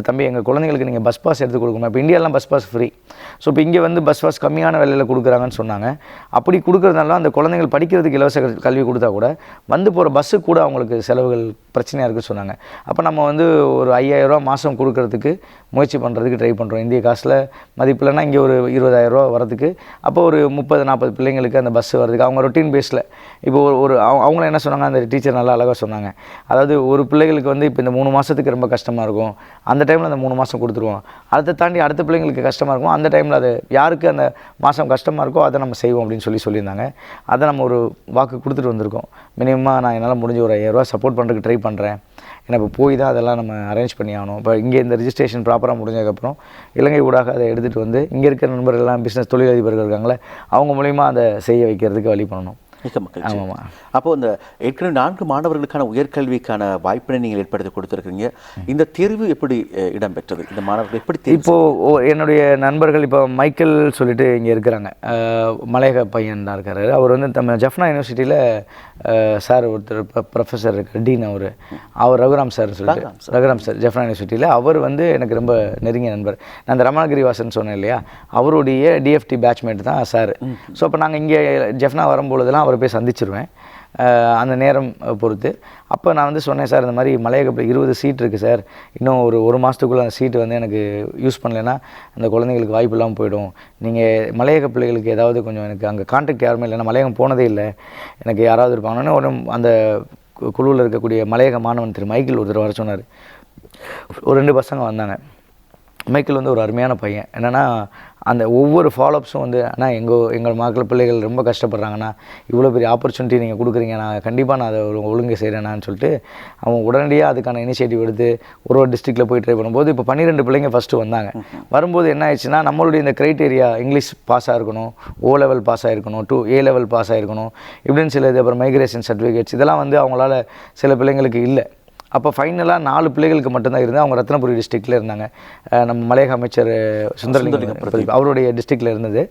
Speaker 2: தம்பி எங்கள் குழந்தைங்களுக்கு நீங்கள் பஸ் பாஸ் எடுத்து கொடுக்கணும். இப்போ இந்தியாலாம் பஸ் பாஸ் ஃப்ரீ. ஸோ இப்போ இங்கே வந்து பஸ் பாஸ் கம்மியான விலையில் கொடுக்குறாங்கன்னு சொன்னாங்க. அப்படி கொடுக்குறதுனால அந்த குழந்தைகள் படிக்கிறதுக்கு இலவச கல்வி கொடுத்தா கூட வந்து போகிற பஸ்ஸு கூட அவங்களுக்கு செலவுகள் பிரச்சனையாக இருக்குன்னு சொன்னாங்க. அப்போ நம்ம வந்து ஒரு 5000 ரூபா மாதம் கொடுக்கறதுக்கு முயற்சி பண்ணுறதுக்கு ட்ரை பண்ணுறோம். இந்திய காசில் மதிப்பில்லைன்னா இங்கே ஒரு 20000 ரூபா வரதுக்கு. அப்போ ஒரு 30-40 பிள்ளைங்களுக்கு அந்த பஸ்ஸு வரதுக்கு அவங்க ரொட்டீன் பேஸில் இப்போ ஒரு அவங்கள என்ன சொன்னாங்க, அந்த டீச்சர் நல்லா அழகாக சொன்னாங்க. அதாவது ஒரு பிள்ளைகளுக்கு வந்து இப்போ இந்த 3 மாதத்துக்கு ரொம்ப கஷ்டமாக இருக்கும், அந்த டைமில் அந்த 3 மாதம் கொடுத்துருவோம். அதை தாண்டி அடுத்த பிள்ளைங்களுக்கு கஷ்டமாக இருக்கும், அந்த டைமில் அது யாருக்கு அந்த மாதம் கஷ்டமாக இருக்கோ அதை நம்ம செய்வோம் அப்படின்னு சொல்லியிருந்தாங்க. அதை நம்ம ஒரு வாக்கு கொடுத்துட்டு வந்திருக்கோம். மினிமமாக நான் என்னால் முடிஞ்ச ஒரு 5000 ரூபா சப்போர்ட் பண்ணுறதுக்கு ட்ரை பண்ணுறேன். ஏன்னா இப்போ போய் தான் அதெல்லாம் நம்ம அரேஞ்ச் பண்ணி ஆகணும். இப்போ இங்கே இந்த ரிஜிஸ்ட்ரேஷன் ப்ராப்பராக முடிஞ்சதுக்கப்புறம் இலங்கை ஊடாக அதை எடுத்துகிட்டு வந்து இங்கே இருக்கிற நண்பர்கள்லாம் பிஸ்னஸ் தொழிலதிபர்கள் இருக்காங்களே, அவங்க மூலிமா அதை செய்ய வைக்கிறதுக்கு வழி பண்ணணும்.
Speaker 1: மிக மகிழ்ச்சி. அப்போ இந்த ஏற்கனவே 4 மாணவர்களுக்கான உயர்கல்விக்கான வாய்ப்பினை நீங்கள் ஏற்படுத்தி கொடுத்துருக்கீங்க. இந்த தேர்வு எப்படி இடம்பெற்றது? இந்த மாணவர்கள் எப்படி
Speaker 2: இப்போது என்னுடைய நண்பர்கள் இப்போ மைக்கேல் சொல்லிட்டு இங்கே இருக்கிறாங்க, மலையக பையன் தான் இருக்கார். அவர் வந்து நம்ம ஜஃப்னா யூனிவர்சிட்டியில் சார் ஒருத்தர் ப்ரொஃபஸர் இருக்கார், டீன். அவர் ரகுராம் சார் சொல்லிட்டு, ரகுராம் சார் ஜஃப்னா யூனிவர்சிட்டியில் அவர் வந்து எனக்கு ரொம்ப நெருங்கிய நண்பர். நான் அந்த ரமணகிரி வாசன் சொன்னேன் இல்லையா, அவருடைய டிஎஃப்டி பேட்ச்மேட் தான் சார். ஸோ அப்போ நாங்கள் இங்கே ஜஃப்னா வரும்பொழுதுலாம் அவரை போய் சந்திச்சிருவேன் அந்த நேரம் பொறுத்து. அப்போ நான் வந்து சொன்னேன், சார் இந்த மாதிரி மலையகப்பில் 20 சீட் இருக்குது சார், இன்னும் ஒரு மாதத்துக்குள்ளே அந்த சீட்டு வந்து எனக்கு யூஸ் பண்ணலைன்னா அந்த குழந்தைங்களுக்கு வாய்ப்பு இல்லாமல் போயிடும். நீங்கள் மலையக பிள்ளைகளுக்கு ஏதாவது கொஞ்சம், எனக்கு அங்கே கான்டாக்ட் யாருமே இல்லை, நான் மலையகம் போனதே இல்லை, எனக்கு யாராவது இருப்பாங்கன்னு ஒரு அந்த குழுவில் இருக்கக்கூடிய மலையக மாணவன் திரு மைக்கேல் ஒருத்தர் வர சொன்னார். ஒரு 2 பசங்க வந்தாங்க. மைக்கேல் வந்து ஒரு அருமையான பையன். என்னென்னா அந்த ஒவ்வொரு ஃபாலோஅப்ஸும் வந்து, ஆனால் எங்கள் மக்கள் பிள்ளைகள் ரொம்ப கஷ்டப்படுறாங்கண்ணா, இவ்வளோ பெரிய ஆப்பர்ச்சுனிட்டி நீங்கள் கொடுக்குறீங்க, நான் கண்டிப்பாக நான் அதை ஒழுங்கு செய்கிறேன்னான்னு சொல்லிட்டு அவன் உடனடியாக அதுக்கான இனிஷியேட்டிவ் எடுத்து ஒரு டிஸ்ட்ரிக்டில் போய் ட்ரை பண்ணும்போது இப்போ 12 பிள்ளைங்க ஃபஸ்ட்டு வந்தாங்க. வரும்போது என்ன ஆயிடுச்சுன்னா, நம்மளுடைய இந்த க்ரைட்டீரியா இங்கிலீஷ் பாஸ் ஆகிருக்கணும், O லெவல் பாஸ் ஆகிருக்கணும், A லெவல் பாஸ் ஆகிருக்கணும், இப்படின்னு சில இது, அப்புறம் மைக்ரேஷன் சர்டிஃபிகேட்ஸ், இதெல்லாம் வந்து அவங்களால சில பிள்ளைங்களுக்கு இல்லை. அப்போ ஃபைனலாக 4 பிள்ளைகளுக்கு மட்டும்தான் இருந்து, அவங்க ரத்னபுரி டிஸ்ட்ரிக்டில் இருந்தாங்க. நம்ம மலையக அமைச்சர் சுந்தரலிங்கம் அவருடைய டிஸ்ட்ரிக்டில் இருந்தது.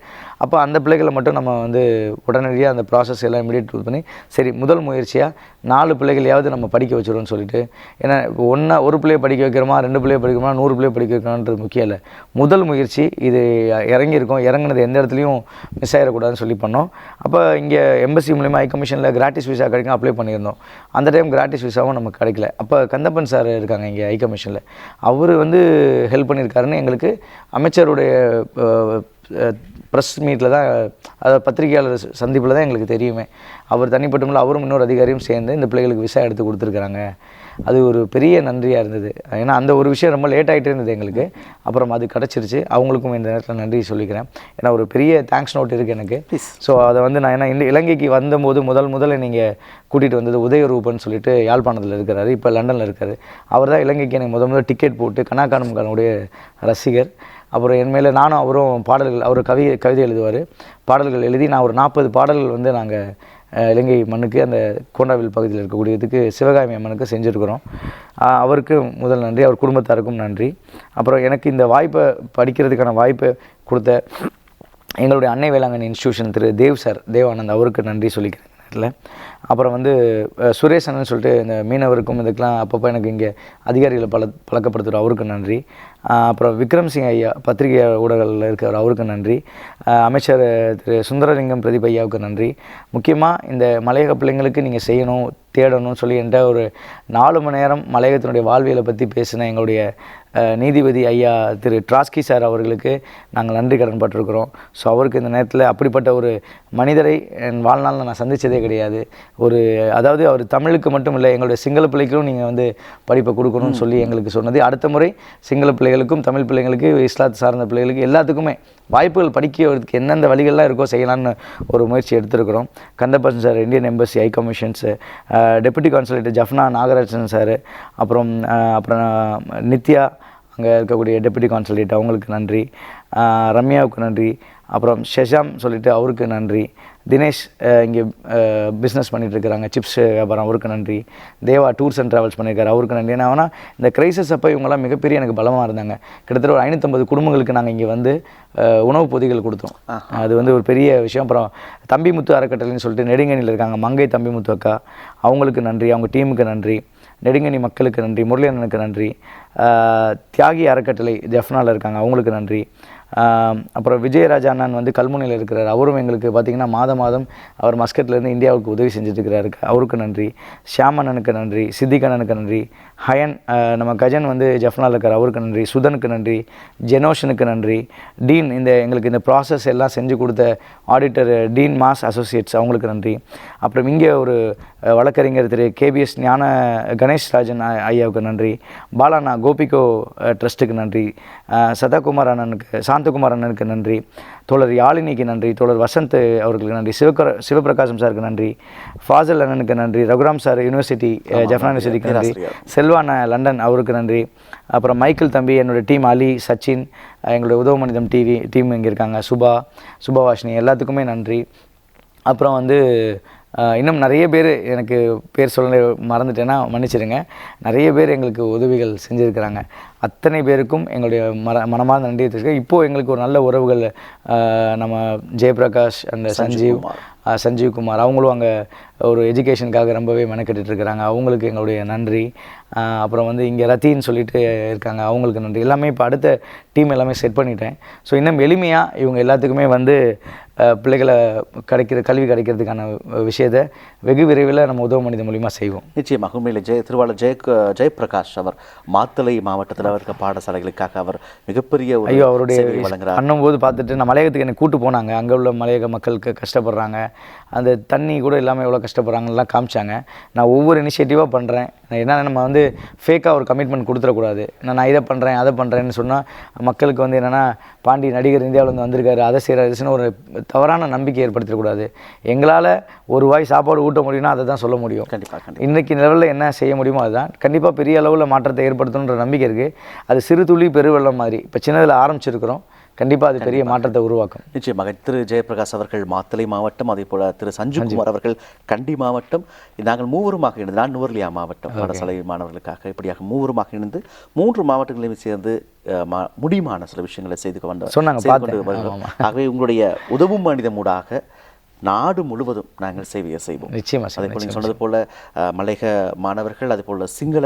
Speaker 2: அப்போ அந்த பிள்ளைகளை மட்டும் நம்ம வந்து உடனடியாக அந்த ப்ராசஸ் எல்லாம் இமிடியேட் பண்ணி, சரி முதல் முயற்சியாக 4 பிள்ளைகளையாவது நம்ம படிக்க வச்சுருவோம்னு சொல்லிட்டு. ஏன்னா இப்போ ஒரு பிள்ளையை படிக்க வைக்கிறோமா, 2 பிள்ளையை படிக்கிறோமா, 100 பிள்ளையை படிக்க வைக்கணுன்றது முக்கியம் இல்லை. முதல் முயற்சி இது இறங்கினது எந்த இடத்துலையும் மிஸ் ஆகிடக்கூடாதுன்னு சொல்லி பண்ணோம். அப்போ இங்கே எம்பசி மூலிமா ஹை கமிஷனில் கிராட்டிஸ் விசா கிடைக்கும் அப்ளை பண்ணியிருந்தோம். அந்த டைம் கிராட்டிஸ் விசாவும் நமக்கு கிடைக்கல. அப்போ கந்தப்பன் சார் இருக்காங்க இங்கே ஹை கமிஷனில், அவர் வந்து ஹெல்ப் பண்ணியிருக்காருன்னு எங்களுக்கு அமைச்சருடைய ப்ரெஸ் மீட்டில் தான், அதாவது பத்திரிகையாளர் சந்திப்பில் தான் எங்களுக்கு தெரியுமே. அவர் தனிப்பட்டமில்ல, அவரும் இன்னொரு அதிகாரியும் சேர்ந்து இந்த பிள்ளைகளுக்கு விசா எடுத்து கொடுத்துருக்குறாங்க. அது ஒரு பெரிய நன்றியாக இருந்தது. ஏன்னா அந்த ஒரு விஷயம் ரொம்ப லேட் ஆகிட்டே இருந்தது எங்களுக்கு, அப்புறம் அது கிடச்சிருச்சு. அவங்களுக்கும் இந்த நேரத்தில் நன்றி சொல்லிக்கிறேன். ஏன்னா ஒரு பெரிய தேங்க்ஸ் நோட் இருக்குது எனக்கு. ஸோ அதை வந்து நான் ஏன்னா இந்த இலங்கைக்கு வந்தபோது முதல்ல நீங்கள் கூட்டிகிட்டு வந்தது உதயரூபன் சொல்லிட்டு யாழ்ப்பாணத்தில் இருக்கிறாரு, இப்போ லண்டனில் இருக்கார். அவர் தான் இலங்கைக்கு எனக்கு முதல்ல டிக்கெட் போட்டு கனாக்கானுடைய ரசிகர். அப்புறம் என் மேலே நானும் அவரும் பாடல்கள், அவர் கவிதை எழுதுவார், பாடல்கள் எழுதி நான் ஒரு 40 பாடல்கள் வந்து நாங்கள் இலங்கை மண்ணுக்கு அந்த கோண்டாவில் பகுதியில் இருக்கக்கூடியதுக்கு சிவகாமி அம்மனுக்கு செஞ்சுருக்கிறோம். அவருக்கு முதல் நன்றி, அவர் குடும்பத்தாருக்கும் நன்றி. அப்புறம் எனக்கு இந்த வாய்ப்பை படிக்கிறதுக்கான வாய்ப்பை கொடுத்த எங்களுடைய அன்னை வேளாங்கண்ணி இன்ஸ்டியூஷன் திரு தேவானந்த், அவருக்கு நன்றி சொல்லிக்கிறேன். இல்லை. அப்புறம் வந்து சுரேஷன்னு சொல்லிட்டு இந்த மீனவருக்கும் இதுக்கெலாம் அப்பப்போ எனக்கு இங்கே அதிகாரிகளை பழக்கப்படுத்துகிற அவருக்கு நன்றி. அப்புறம் விக்ரம் சிங் ஐயா பத்திரிகை ஊடகங்களில் இருக்கிற அவருக்கு நன்றி. அமைச்சர் திரு சுந்தரலிங்கம் பிரதீப் ஐயாவுக்கு நன்றி. முக்கியமாக இந்த மலையக பிள்ளைங்களுக்கு நீங்கள் செய்யணும் தேடணும்னு சொல்லி என்ற ஒரு 4 மணி நேரம் மலையகத்தினுடைய வாழ்வியலை பற்றி பேசின எங்களுடைய நீதிபதி ஐயா திரு ட்ராஸ்கி சார் அவர்களுக்கு நாங்கள் நன்றி கடன் பட்டிருக்கிறோம். ஸோ அவருக்கு இந்த நேரத்தில் அப்படிப்பட்ட ஒரு மனிதரை என் வாழ்நாளில் நான் சந்தித்ததே கிடையாது. அதாவது அவர் தமிழுக்கு மட்டும் இல்லை, எங்களுடைய சிங்கள பிள்ளைகளும் நீங்கள் வந்து படிப்பை கொடுக்கணும்னு சொல்லி எங்களுக்கு சொன்னது. அடுத்த முறை சிங்கள பிள்ளைகளுக்கும் தமிழ் பிள்ளைங்களுக்கு இஸ்லாத்து சார்ந்த பிள்ளைகளுக்கு எல்லாத்துக்குமே வாய்ப்புகள் படிக்கிறதுக்கு எந்தெந்த வழிகள்லாம் இருக்கோ செய்யலான்னு ஒரு முயற்சி எடுத்திருக்கிறோம். Kandappan sir, Indian embassy high commissions, deputy consulate Jaffna Nagarajan sir, அப்புறம் நித்யா அங்கே இருக்கக்கூடிய டெபுட்டி கான்சுலேட் அவங்களுக்கு நன்றி. ரம்யாவுக்கு நன்றி. அப்புறம் ஷெஷாம் சொல்லிட்டு அவருக்கு நன்றி. தினேஷ் இங்கே பிஸ்னஸ் பண்ணிகிட்ருக்கிறாங்க, சிப்ஸ் வியாபாரம், அவருக்கு நன்றி. தேவா டூர்ஸ் அண்ட் ட்ராவல்ஸ் பண்ணியிருக்காரு, அவருக்கு நன்றி. ஏன்னா ஆனால் இந்த கிரைசிஸ் அப்போ இவங்கெல்லாம் மிகப்பெரிய எனக்கு பலமாக இருந்தாங்க. கிட்டத்தட்ட ஒரு 550 குடும்பங்களுக்கு நாங்கள் இங்கே வந்து உணவு பொதிகள் கொடுத்தோம். அது வந்து ஒரு பெரிய விஷயம். அப்புறம் தம்பிமுத்து அறக்கட்டளைன்னு சொல்லிட்டு நெடுங்கணியில் இருக்காங்க, மங்கை தம்பிமுத்து அக்கா, அவங்களுக்கு நன்றி, அவங்க டீமுக்கு நன்றி. நெடுங்கணி மக்களுக்கு நன்றி. முரளியண்ணனுக்கு நன்றி. தியாகி அறக்கட்டளை ஜெஃப்னாவில் இருக்காங்க, அவங்களுக்கு நன்றி. அப்புறம் விஜயராஜா அண்ணன் வந்து கல்முனையில் இருக்கிறார், அவரும் எங்களுக்கு பார்த்திங்கன்னா மாதம் அவர் மஸ்கட்லேருந்து இந்தியாவுக்கு உதவி செஞ்சுட்ருக்கிறாரு, அவருக்கு நன்றி. ஷியாமண்ணனுக்கு நன்றி. சித்திகண்ணனுக்கு நன்றி. ஹயன் நம்ம கஜன் வந்து ஜெஃப்னாவில் இருக்கார், அவருக்கு நன்றி. சுதனுக்கு நன்றி. ஜெனோஷனுக்கு நன்றி. டீன் எங்களுக்கு இந்த ப்ராசஸ் எல்லாம் செஞ்சு கொடுத்த ஆடிட்டர் டீன் மாஸ் அசோசியேட்ஸ், அவங்களுக்கு நன்றி. அப்புறம் இங்கே ஒரு வழக்கறிஞர் திரு கேபிஎஸ் ஞான கணேஷ் ராஜன் ஐயாவுக்கு நன்றி. பாலாண்ணா கோபிகோ ட்ரஸ்ட்டுக்கு நன்றி. சதாகுமார் அண்ணனுக்கு, சாந்தகுமார் அண்ணனுக்கு நன்றி. தோழர் யாழினிக்கு நன்றி. தோழர் வசந்த் அவர்களுக்கு நன்றி. சிவபிரகாசம் சாருக்கு நன்றி. ஃபாசல் அண்ணனுக்கு நன்றி. ரகுராம் சார் யுனிவர்சிட்டி ஜெஃப்னா யூனிவர்சிட்டிக்கு நன்றி. செல்வான லண்டன் அவருக்கு நன்றி. அப்புறம் மைக்கேல் தம்பி, என்னுடைய டீம் அலி, சச்சின், எங்களுடைய உதவ மனிதம் டீம் இங்கே இருக்காங்க, சுபாவாஷினி, எல்லாத்துக்குமே நன்றி. அப்புறம் வந்து இன்னும் நிறைய பேர், எனக்கு பேர் சொல்ல மறந்துட்டேன்னா மன்னிச்சிடுங்க, நிறைய பேர் எங்களுக்கு உதவிகள் செஞ்சுருக்கிறாங்க. அத்தனை பேருக்கும் எங்களுடைய மனமார்ந்த நன்றி தெரிவிக்க. இப்போது எங்களுக்கு ஒரு நல்ல உறவுகள் நம்ம ஜெயபிரகாஷ் அந்த சஞ்சீவ்குமார் அவங்களும் அங்கே ஒரு எஜுகேஷனுக்காக ரொம்பவே மெனக்கெட்டுருக்கிறாங்க, அவங்களுக்கு எங்களுடைய நன்றி. அப்புறம் வந்து இங்கே ரத்தின்னு சொல்லிட்டு இருக்காங்க, அவங்களுக்கு நன்றி. எல்லாமே இப்போ அடுத்த டீம் எல்லாமே செட் பண்ணிட்டேன். ஸோ இன்னும் எளிமையாக இவங்க எல்லாத்துக்குமே வந்து பிள்ளைகளை கல்வி கிடைக்கிறதுக்கான விஷயத்தை வெகு விரைவில் நம்ம உதவ மனித மூலிமா செய்வோம்.
Speaker 1: நிச்சயமாக. உண்மையில் திருவாளர் ஜெயபிரகாஷ் அவர் மாத்தளை மாவட்டத்தில் இருக்க பாடசாலைகளுக்காக அவர் மிகப்பெரிய
Speaker 2: அவருடைய பண்ணும்போது பார்த்துட்டு நான் மலையகத்துக்கு என்னை கூட்டு போனாங்க. அங்கே உள்ள மலையக மக்களுக்கு கஷ்டப்படுறாங்க, அந்த தண்ணி கூட இல்லாமல் எவ்வளோ கஷ்டப்படுறாங்கலாம் காமிச்சாங்க. நான் ஒவ்வொரு இனிஷியேட்டிவாக பண்ணுறேன். ஏன்னா நம்ம வந்து ஃபேக்காக ஒரு கமிட்மெண்ட் கொடுத்துடக்கூடாது. நான் இதை பண்ணுறேன் அதை பண்ணுறேன்னு சொன்னால் மக்களுக்கு வந்து என்னென்னா பாண்டி நடிகர் இந்தியாவிலேருந்து வந்திருக்காரு, அதை செய்கிறாருன்னு ஒரு தவறான நம்பிக்கை ஏற்படுத்தக்கூடாது. எங்களால் ஒரு வாய் சாப்பாடு ஊட்ட முடியும்னா அதை தான் சொல்ல முடியும்.
Speaker 1: கண்டிப்பாக
Speaker 2: இன்றைக்கி லெவலில் என்ன செய்ய முடியுமோ அதுதான். கண்டிப்பாக பெரிய அளவில் மாற்றத்தை ஏற்படுத்தணுன்ற நம்பிக்கை இருக்குது. அது சிறு துளி பெருவெள்ளம் மாதிரி இப்போ சின்னதில் ஆரம்பிச்சிருக்கிறோம். கண்டிப்பாக அது பெரிய மாற்றத்தை உருவாக்கும்.
Speaker 1: நிச்சயமாக. திரு ஜெயபிரகாஷ் அவர்கள் மாத்தளை மாவட்டம், அதே போல் திரு சஞ்சுகுமார் அவர்கள் கண்டி மாவட்டம், நாங்கள் மூவருமாக இணைந்து, நான் நுவர்லியா மாவட்டம் பாடசாலை மாணவர்களுக்காக இப்படியாக மூவருமாக இணைந்து 3 மாவட்டங்களையும் சேர்ந்து முடியுமான சில விஷயங்களை செய்து
Speaker 2: சொன்னாங்க.
Speaker 1: ஆகவே உங்களுடைய உதவும் மனிதமூடாக நாடு முழுவதும் நாங்கள் சேவையை செய்வோம்.
Speaker 2: நிச்சயமாக.
Speaker 1: அதே போல் நீங்கள் சொன்னது போல் மலையக மாணவர்கள், அதே போல் சிங்கள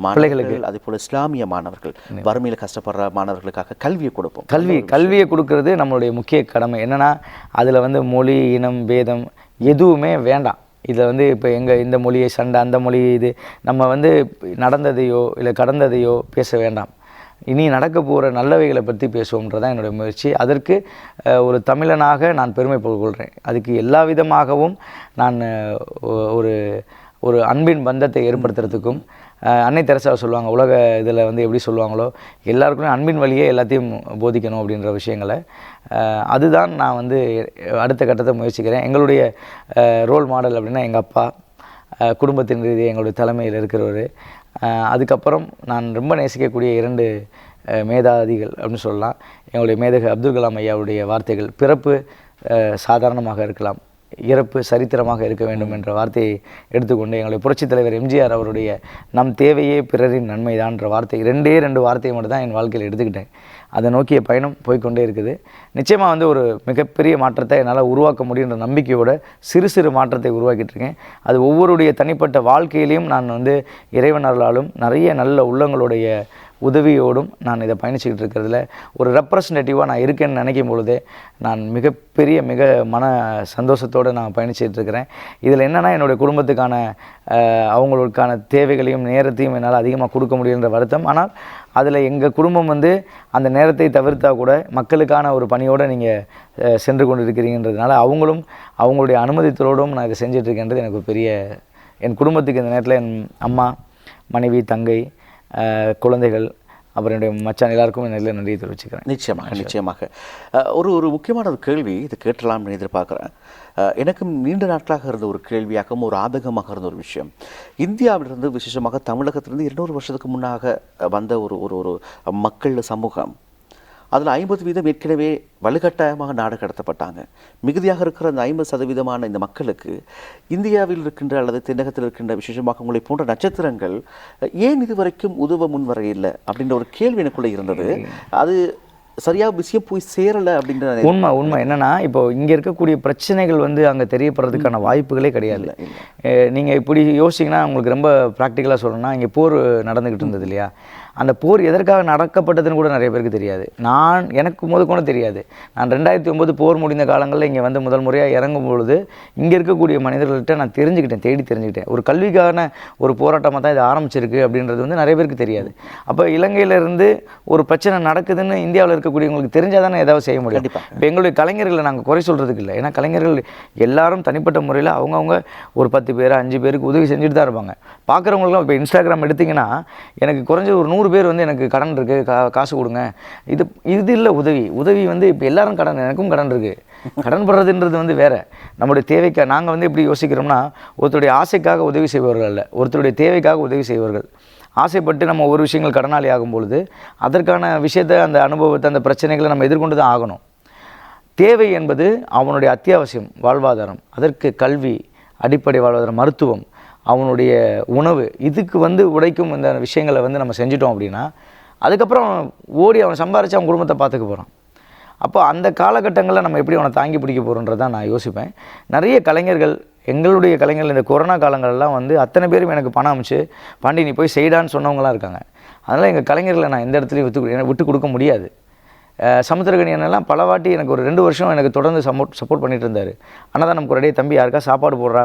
Speaker 1: மாணவர்கள், அதே போல் இஸ்லாமிய மாணவர்கள், வறுமையில் கஷ்டப்படுற மாணவர்களுக்காக கல்வியை கொடுப்போம்.
Speaker 2: கல்வியை கொடுக்கறது நம்மளுடைய முக்கிய கடமை. என்னென்னா அதில் வந்து மொழி, இனம், பேதம் எதுவுமே வேண்டாம். இதில் வந்து இப்போ இந்த மொழியை சண்டை, அந்த மொழி, இது நம்ம வந்து நடந்ததையோ இல்லை கடந்ததையோ பேச வேண்டாம். இனி நடக்க போகிற நல்லவைகளை பற்றி பேசுவோம்ன்றதான் என்னுடைய முயற்சி. அதற்கு ஒரு தமிழனாக நான் பெருமை கொள்கிறேன். அதுக்கு எல்லா விதமாகவும் நான் ஒரு அன்பின் பந்தத்தை ஏற்படுத்துறதுக்கும், அன்னை தெரசா சொல்லுவாங்க உலக இதில் வந்து எப்படி சொல்லுவாங்களோ எல்லாருக்குமே அன்பின் வழியே எல்லாத்தையும் போதிக்கணும் அப்படின்ற விஷயங்களை, அதுதான் நான் வந்து அடுத்த கட்டத்தை முயற்சிக்கிறேன். எங்களுடைய ரோல் மாடல் அப்படின்னா எங்கள் அப்பா, குடும்பத்தின் ரீதியாக எங்களுடைய தலைமையில் இருக்கிறவர். அதுக்கப்புறம் நான் ரொம்ப நேசிக்கக்கூடிய 2 மேதாதிகள் அப்படின்னு சொல்லலாம். எங்களுடைய மேதகு அப்துல் கலாம் ஐயாவுடைய வார்த்தைகள், பிறப்பு சாதாரணமாக இருக்கலாம், இறப்பு சரித்திரமாக இருக்க வேண்டும் என்ற வார்த்தையை எடுத்துக்கொண்டு எங்களுடைய புரட்சித் தலைவர் எம்ஜிஆர் அவருடைய நம் தேவையே பிறரின் நன்மைதான்ற வார்த்தை 2 வார்த்தையை மட்டும் தான் என் வாழ்க்கையில் எடுத்துக்கிட்டேன். அதை நோக்கிய பயணம் போய்கொண்டே இருக்குது. நிச்சயமாக வந்து ஒரு மிகப்பெரிய மாற்றத்தை என்னால் உருவாக்க முடியுன்ற நம்பிக்கையோடு சிறு மாற்றத்தை உருவாக்கிட்டு இருக்கேன். அது ஒவ்வொருடைய தனிப்பட்ட வாழ்க்கையிலையும் நான் வந்து இறைவன் அருளாலும் நிறைய நல்ல உள்ளங்களுடைய உதவியோடும் நான் இதை பயணிச்சுக்கிட்டு இருக்கிறதுல ஒரு ரெப்ரசன்டேட்டிவாக நான் இருக்கேன்னு நினைக்கும் பொழுதே நான் மிக மன சந்தோஷத்தோடு நான் பயணிச்சுட்டு இருக்கிறேன். இதில் என்னென்னா என்னுடைய குடும்பத்துக்கான அவங்களுக்கான தேவைகளையும் நேரத்தையும் என்னால் அதிகமாக கொடுக்க முடியுன்ற வருத்தம். ஆனால் அதில் எங்கள் குடும்பம் வந்து அந்த நேரத்தை தவிர்த்தா கூட மக்களுக்கான ஒரு பணியோடு நீங்கள் சென்று கொண்டு இருக்கிறீங்கன்றதுனால அவங்களும் அவங்களுடைய அனுமதித்தலோடும் நான் இதை செஞ்சிட்ருக்கேன்றது எனக்கு பெரிய என் குடும்பத்துக்கு இந்த நேரத்தில் என் அம்மா, மனைவி, தங்கை, குழந்தைகள், அப்புறம் என்னுடைய மச்சான் எல்லாருக்கும் நல்ல நன்றியை தெரிவிச்சுக்கிறேன்.
Speaker 1: நிச்சயமாக ஒரு முக்கியமான ஒரு கேள்வி இது கேட்டலாம்னு எதிர்பார்க்குறேன். எனக்கும் நீண்ட நாட்களாக இருந்த ஒரு கேள்வியாகவும் ஒரு ஆதகமாக இருந்த ஒரு விஷயம், இந்தியாவிலிருந்து விசேஷமாக தமிழகத்திலிருந்து 200 வருஷத்துக்கு முன்னாக வந்த ஒரு மக்கள் சமூகம், அதில் 50% ஏற்கனவே வலுக்கட்டாயமாக நாடு கடத்தப்பட்டாங்க. மிகுதியாக இருக்கிற அந்த 50% இந்த மக்களுக்கு இந்தியாவில் இருக்கின்ற அல்லது தென்னகத்தில் இருக்கின்ற விசேஷமாக உங்களை போன்ற நட்சத்திரங்கள் ஏன் இதுவரைக்கும் உதவ முன்வர இல்லை அப்படின்ற ஒரு கேள்வி எனக்குள்ளே இருந்தது. அது சரியாக விஷயம் போய் சேரலை அப்படின்ற
Speaker 2: உண்மை என்னன்னா, இப்போ இங்கே இருக்கக்கூடிய பிரச்சனைகள் வந்து அங்கே தெரியப்படுறதுக்கான வாய்ப்புகளே கிடையாது. நீங்கள் இப்படி யோசிச்சிங்கன்னா உங்களுக்கு ரொம்ப ப்ராக்டிக்கலாக சொல்லணும்னா, இங்கே போர் நடந்துக்கிட்டு இருந்தது இல்லையா, அந்த போர் எதற்காக நடக்கப்பட்டதுன்னு கூட நிறைய பேருக்கு தெரியாது. எனக்கு கூட தெரியாது. நான் 2009 போர் முடிந்த காலங்களில் இங்கே வந்து முதல் முறையாக இறங்கும் பொழுது இங்கே இருக்கக்கூடிய மனிதர்கள்ட்ட நான் தேடி தெரிஞ்சுக்கிட்டேன். ஒரு கல்விக்கான ஒரு போராட்டமாக தான் இது ஆரம்பிச்சிருக்கு அப்படின்றது வந்து நிறைய பேருக்கு தெரியாது. அப்போ இலங்கையிலேருந்து ஒரு பிரச்சனை நடக்குதுன்னு இந்தியாவில் இருக்கக்கூடியவங்களுக்கு தெரிஞ்சால் தானே ஏதாவது செய்ய முடியும். இப்போ எங்களுடைய கலைஞர்களை நாங்கள் குறை சொல்கிறதுக்கு இல்லை. ஏன்னா கலைஞர்கள் எல்லாரும் தனிப்பட்ட முறையில் அவங்கவுங்க ஒரு 10 பேர் 5 பேருக்கு உதவி செஞ்சுட்டு தான் இருப்பாங்க. பார்க்குறவங்களுக்குலாம் இப்போ இன்ஸ்டாகிராம் எடுத்திங்கன்னா எனக்கு குறைஞ்ச ஒரு 100 பேர் வந்து எனக்கு கடன் இருக்குது, காசு கொடுங்க, இது இல்லை உதவி வந்து இப்போ எல்லாரும் எனக்கும் கடன் இருக்குது. கடன் படுறதுன்றது வந்து வேறு. நம்முடைய தேவைக்காக நாங்கள் வந்து எப்படி யோசிக்கிறோம்னா, ஒருத்தருடைய ஆசைக்காக உதவி செய்பவர்கள் அல்ல, ஒருத்தருடைய தேவைக்காக உதவி செய்பவர்கள். ஆசைப்பட்டு நம்ம ஒரு விஷயங்கள் கடனாளி ஆகும் பொழுது அதற்கான விஷயத்தை, அந்த அனுபவத்தை, அந்த பிரச்சனைகளை நம்ம எதிர்கொண்டு தான் ஆகணும். தேவை என்பது அவனுடைய அத்தியாவசியம் வாழ்வாதாரம், அதற்கு கல்வி, அடிப்படை வாழ்வாதாரம், மருத்துவம், அவனுடைய உணவு, இதுக்கு வந்து உடைக்கும் இந்த விஷயங்களை வந்து நம்ம செஞ்சிட்டோம் அப்படின்னா அதுக்கப்புறம் ஓடி அவன் சம்பாரித்து அவன் குடும்பத்தை பார்த்துக்க போகிறான். அப்போ அந்த காலகட்டங்களில் நம்ம எப்படி அவனை தாங்கி பிடிக்க போகிறோன்றதான் நான் யோசிப்பேன். நிறைய கலைஞர்கள், எங்களுடைய கலைஞர்கள் இந்த கொரோனா காலங்கள்லாம் வந்து அத்தனை பேரும் எனக்கு பணம் அமைச்சு பாண்டி நீ போய் செய்டான்னு சொன்னவங்களாம் இருக்காங்க. அதனால் எங்கள் கலைஞர்களை நான் எந்த இடத்துலையும் விட்டு கொடுக்க முடியாது. சமுத்திரகனி அண்ணெல்லாம் பல வாட்டி எனக்கு ஒரு 2 வருஷம் எனக்கு தொடர்ந்து சப்போர்ட் பண்ணிட்டு இருந்தார். அன்னதானம் போகிறடே தம்பி யாருக்கா சாப்பாடு போடுறா,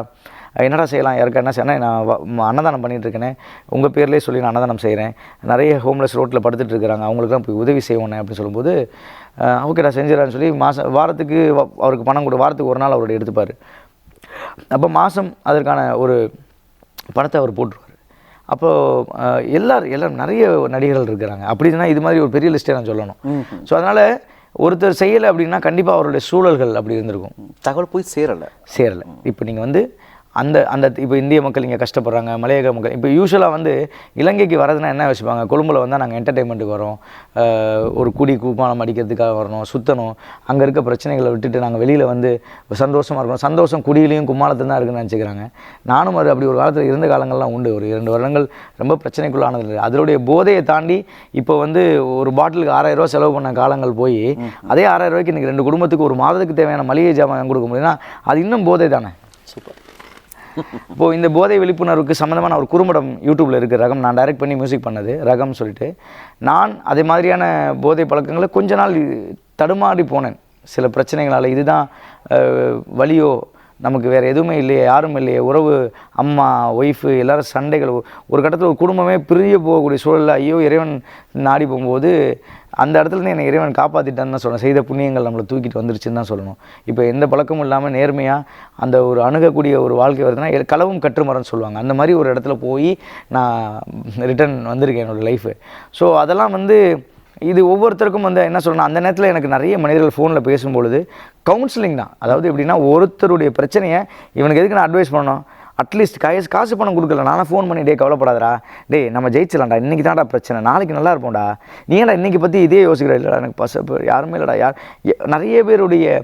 Speaker 2: என்னடா செய்யலாம், யாருக்கா என்ன செய்யணும், நான் அன்னதானம் பண்ணிகிட்ருக்கேனே, உங்கள் பேர்லேயே சொல்லி நான் அன்னதானம் செய்கிறேன், நிறைய ஹோம்லெஸ் ரோட்டில் படுத்துட்டு இருக்கிறாங்க, அவங்களுக்குலாம் போய் உதவி செய்வோண்ணே அப்படின்னு சொல்லும்போது ஓகேடா செஞ்சிடறான்னு சொல்லி வாரத்துக்கு அவருக்கு பணம் கொடு, வாரத்துக்கு ஒரு நாள் அவருடைய எடுத்துப்பார். அப்போ மாதம் அதற்கான ஒரு பணத்தை அவர் போட்டுருவார். அப்போது எல்லாரும் நிறைய நடிகர்கள் இருக்கிறாங்க. அப்படின்னா இது மாதிரி ஒரு பெரிய லிஸ்ட்டே நான் சொல்லணும். ஸோ அதனால் ஒருத்தர் செய்யலை அப்படின்னா கண்டிப்பாக அவருடைய சூழல்கள் அப்படி இருந்திருக்கும்.
Speaker 1: தகவல் போய் சேரலை.
Speaker 2: இப்போ நீங்கள் வந்து அந்த இப்போ இந்திய மக்கள் இங்கே கஷ்டப்படுறாங்க, மலையக மக்கள் இப்போ யூஸ்வலாக வந்து இலங்கைக்கு வரதுன்னா என்ன வச்சுப்பாங்க, கொழும்புல வந்தால் நாங்கள் என்டர்டெயின்மெண்ட்டுக்கு வரோம், ஒரு குடி கூப்பானம் அடிக்கிறதுக்காக வரணும், சுற்றணும், அங்கே இருக்க பிரச்சனைகளை விட்டுட்டு நாங்கள் வெளியில் வந்து சந்தோஷமாக இருக்கணும். சந்தோஷம் குடியிலையும் கும்மாளத்தில் தான் இருக்குன்னு நினச்சிக்கிறாங்க. நானும் அப்படி ஒரு காலத்தில் இருந்த காலங்கள்லாம் உண்டு. ஒரு 2 வருடங்கள் ரொம்ப பிரச்சனைக்குள்ளானது இல்லை. அதனுடைய போதையை தாண்டி இப்போ வந்து ஒரு பாட்டிலுக்கு 6000 ரூபா செலவு பண்ண காலங்கள் போய் அதே 6000 ரூபாய்க்கு இன்றைக்கி 2 குடும்பத்துக்கு ஒரு மாதத்துக்கு தேவையான மளிகை ஜாமான் கொடுக்க முடியும்னா அது இன்னும் போதை தானே.
Speaker 1: சூப்பர்.
Speaker 2: இப்போது இந்த போதை விழிப்புணர்வுக்கு சம்மந்தமான ஒரு குறும்படம் யூடியூப்பில் இருக்குது, ரகம். நான் டைரக்ட் பண்ணி மியூசிக் பண்ணது ரகம் சொல்லிட்டு. நான் அதே மாதிரியான போதை பழக்கங்களை கொஞ்ச நாள் தடுமாறி போனேன் சில பிரச்சனைகளால். இதுதான் வலியோ, நமக்கு வேறு எதுவுமே இல்லையே, யாரும் இல்லையே, உறவு, அம்மா, ஒய்ஃபு, எல்லோரும் சண்டைகள், ஒரு கட்டத்தில் ஒரு குடும்பமே பிரிய போகக்கூடிய சூழலில் ஐயோ இறைவன் நாடி போகும்போது அந்த இடத்துலேருந்து என்னை இறைவன் காப்பாற்றிட்டான்னு தான் சொல்லணும். செய்த புண்ணியங்கள் நம்மளை தூக்கிட்டு வந்துருச்சுன்னு தான் சொல்லணும். இப்போ எந்த பழக்கமும் இல்லாமல் நேர்மையாக அந்த ஒரு அணுகக்கூடிய ஒரு வாழ்க்கை வருதுன்னா களவும் கற்றுமரன்னு சொல்லுவாங்க. அந்த மாதிரி ஒரு இடத்துல போய் நான் ரிட்டர்ன் வந்திருக்கேன் என்னோடய லைஃபு. ஸோ அதெல்லாம் வந்து இது ஒவ்வொருத்தருக்கும் வந்து என்ன சொல்லணும், அந்த நேரத்தில் எனக்கு நிறைய மனிதர்கள் ஃபோனில் பேசும்பொழுது கவுன்சிலிங் தான். அதாவது எப்படின்னா, ஒருத்தருடைய பிரச்சனையை இவனுக்கு எதுக்கு நான் அட்வைஸ் பண்ணணும், அட்லீஸ்ட் காசு பணம் கொடுக்கல, நானும் ஃபோன் பண்ணி டே கவலைப்படாதடா, டே நம்ம ஜெயிச்சலாம்டா, இன்றைக்கி தான்டா பிரச்சனை, நாளைக்கு நல்லா இருப்போம்டா, நீ ஏன்டா இன்றைக்கி பற்றி இதே யோசிக்கிற, இல்லைடா எனக்கு யாருமே இல்லைடா, நிறைய பேருடைய